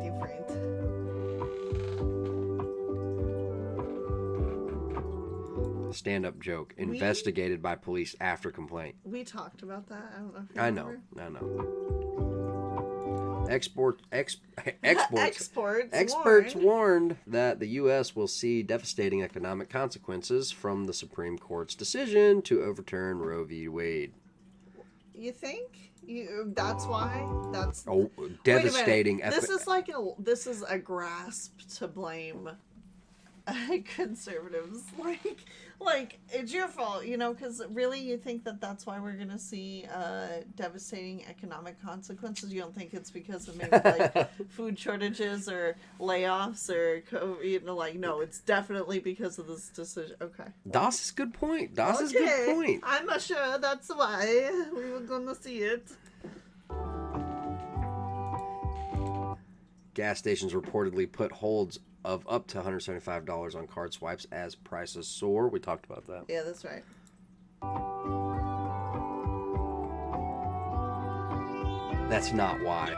Speaker 1: Stand-up joke. Investigated by police after complaint.
Speaker 2: We talked about that. I don't know if you remember.
Speaker 1: I know. Experts warned that the U.S. will see devastating economic consequences from the Supreme Court's decision to overturn Roe v. Wade.
Speaker 2: You think? That's why? That's
Speaker 1: devastating.
Speaker 2: This is a grasp to blame conservatives. Like it's your fault, because really you think that that's why we're going to see devastating economic consequences? You don't think it's because of maybe food shortages or layoffs or COVID? No, it's definitely because of this decision. Okay.
Speaker 1: Das is a good point. Good point.
Speaker 2: I'm not sure that's why we were going to see it.
Speaker 1: Gas stations reportedly put holds of up to $175 on card swipes as prices soar. We talked about that.
Speaker 2: Yeah, that's right.
Speaker 1: That's not why.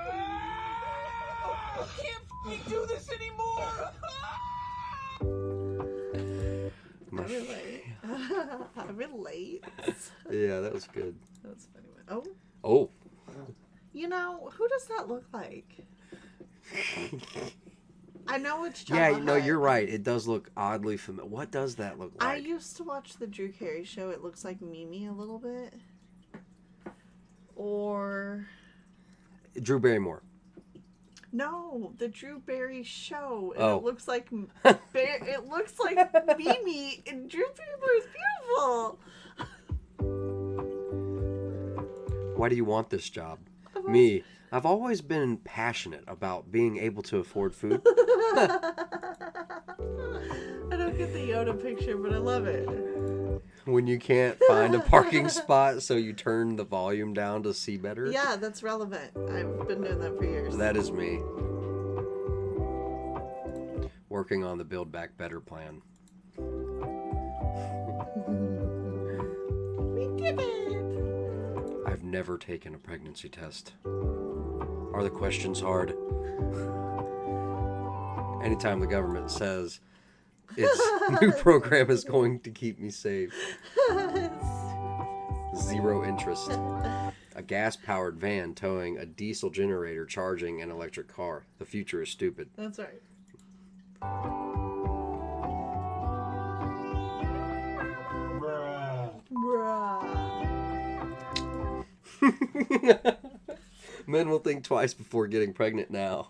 Speaker 8: I can't do this anymore.
Speaker 2: I relate.
Speaker 1: Yeah, that was good.
Speaker 2: That was funny.
Speaker 1: Oh.
Speaker 2: Who does that look like? I know it's Jabba
Speaker 1: Yeah,
Speaker 2: Hutt.
Speaker 1: you're right. It does look oddly familiar. What does that look like?
Speaker 2: I used to watch the Drew Carey show. It looks like Mimi a little bit. Or...
Speaker 1: Drew Barrymore.
Speaker 2: No, the Drew Barry show. And
Speaker 1: Oh.
Speaker 2: It looks like it looks like Mimi, and Drew Barrymore is beautiful.
Speaker 1: Why do you want this job? Me. I've always been passionate about being able to afford food.
Speaker 2: I don't get the Yoda picture, but I love it.
Speaker 1: When you can't find a parking spot, so you turn the volume down to see better.
Speaker 2: Yeah, that's relevant. I've been doing that for years.
Speaker 1: That is me. Working on the Build Back Better plan. never taken a pregnancy test. Are the questions hard? Anytime the government says its new program is going to keep me safe. Zero interest. A gas-powered van towing a diesel generator charging an electric car. The future is stupid.
Speaker 2: That's right.
Speaker 1: Bruh. Men will think twice before getting pregnant now.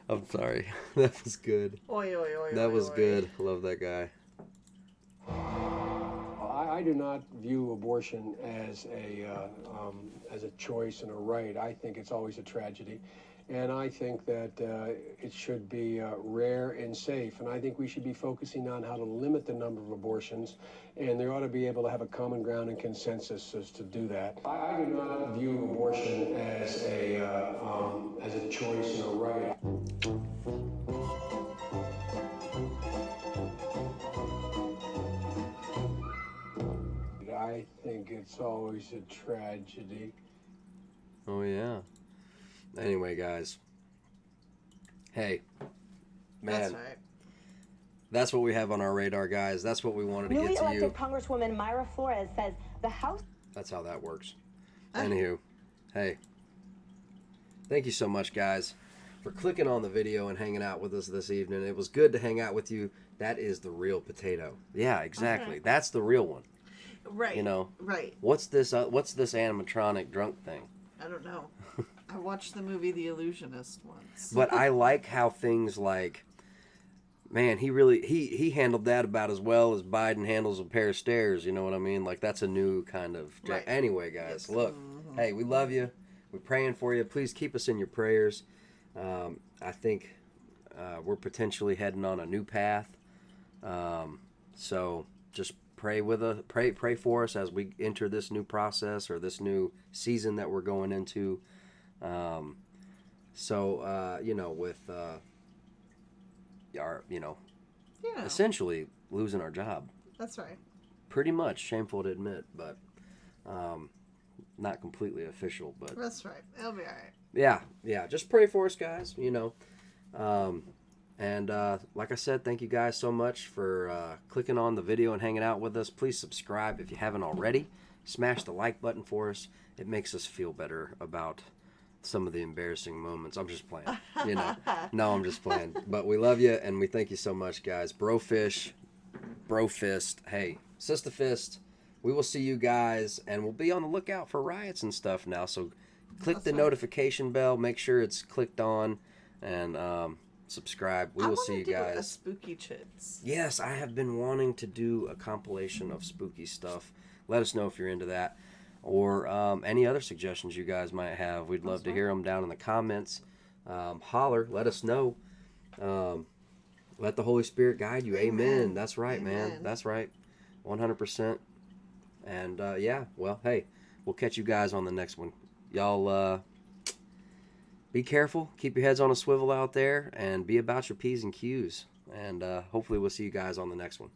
Speaker 1: I'm sorry. That was good.
Speaker 2: Oy, oy, oy,
Speaker 1: that
Speaker 2: oy,
Speaker 1: was
Speaker 2: oy.
Speaker 1: good. Love that guy.
Speaker 9: I do not view abortion as a choice and a right. I think it's always a tragedy. And I think that it should be rare and safe. And I think we should be focusing on how to limit the number of abortions. And they ought to be able to have a common ground and consensus as to do that. I do not view abortion as a choice and a right. I think it's always a tragedy.
Speaker 1: Oh, yeah. Anyway, guys. Hey. Man.
Speaker 2: That's right.
Speaker 1: That's what we have on our radar, guys. That's what we wanted to
Speaker 14: Newly
Speaker 1: get to
Speaker 14: elected
Speaker 1: you.
Speaker 14: Congresswoman Myra Flores says the House...
Speaker 1: That's how that works. Anywho. Hey. Thank you so much, guys, for clicking on the video and hanging out with us this evening. It was good to hang out with you. That is the real potato. Yeah, exactly.
Speaker 2: Okay.
Speaker 1: That's the real one.
Speaker 2: Right.
Speaker 1: You know,
Speaker 2: Right.
Speaker 1: What's this animatronic drunk thing?
Speaker 2: I don't know. I watched the movie The Illusionist once.
Speaker 1: But I like how things like, man, he handled that about as well as Biden handles a pair of stairs. You know what I mean? Like, that's a new kind of.
Speaker 2: Right.
Speaker 1: Anyway, guys,
Speaker 2: Yes.
Speaker 1: look, hey, we love you. We're praying for you. Please keep us in your prayers. I think we're potentially heading on a new path. So just pray with us, pray for us as we enter this new process or this new season that we're going into. You know, with our, essentially losing our job.
Speaker 2: That's right.
Speaker 1: Pretty much shameful to admit, but not completely official. But
Speaker 2: that's right. It'll be all right.
Speaker 1: Yeah. Just pray for us, guys. And like I said, thank you guys so much for clicking on the video and hanging out with us. Please subscribe if you haven't already. Smash the like button for us. It makes us feel better about some of the embarrassing moments. I'm just playing, No, I'm just playing. But we love you, and we thank you so much, guys. Brofish, Brofist, hey, Sister Fist. We will see you guys, and we'll be on the lookout for riots and stuff now. So click the notification bell. Make sure it's clicked on, and subscribe. We will see you guys.
Speaker 2: A spooky chits.
Speaker 1: Yes, I have been wanting to do a compilation of spooky stuff. Let us know if you're into that, or any other suggestions you guys might have. We'd love to hear them down in the comments. Holler, let us know. Let the Holy Spirit guide you. Amen. That's right, man. That's right. 100%. And well, hey, we'll catch you guys on the next one. Y'all be careful. Keep your heads on a swivel out there, and be about your P's and Q's. And hopefully we'll see you guys on the next one.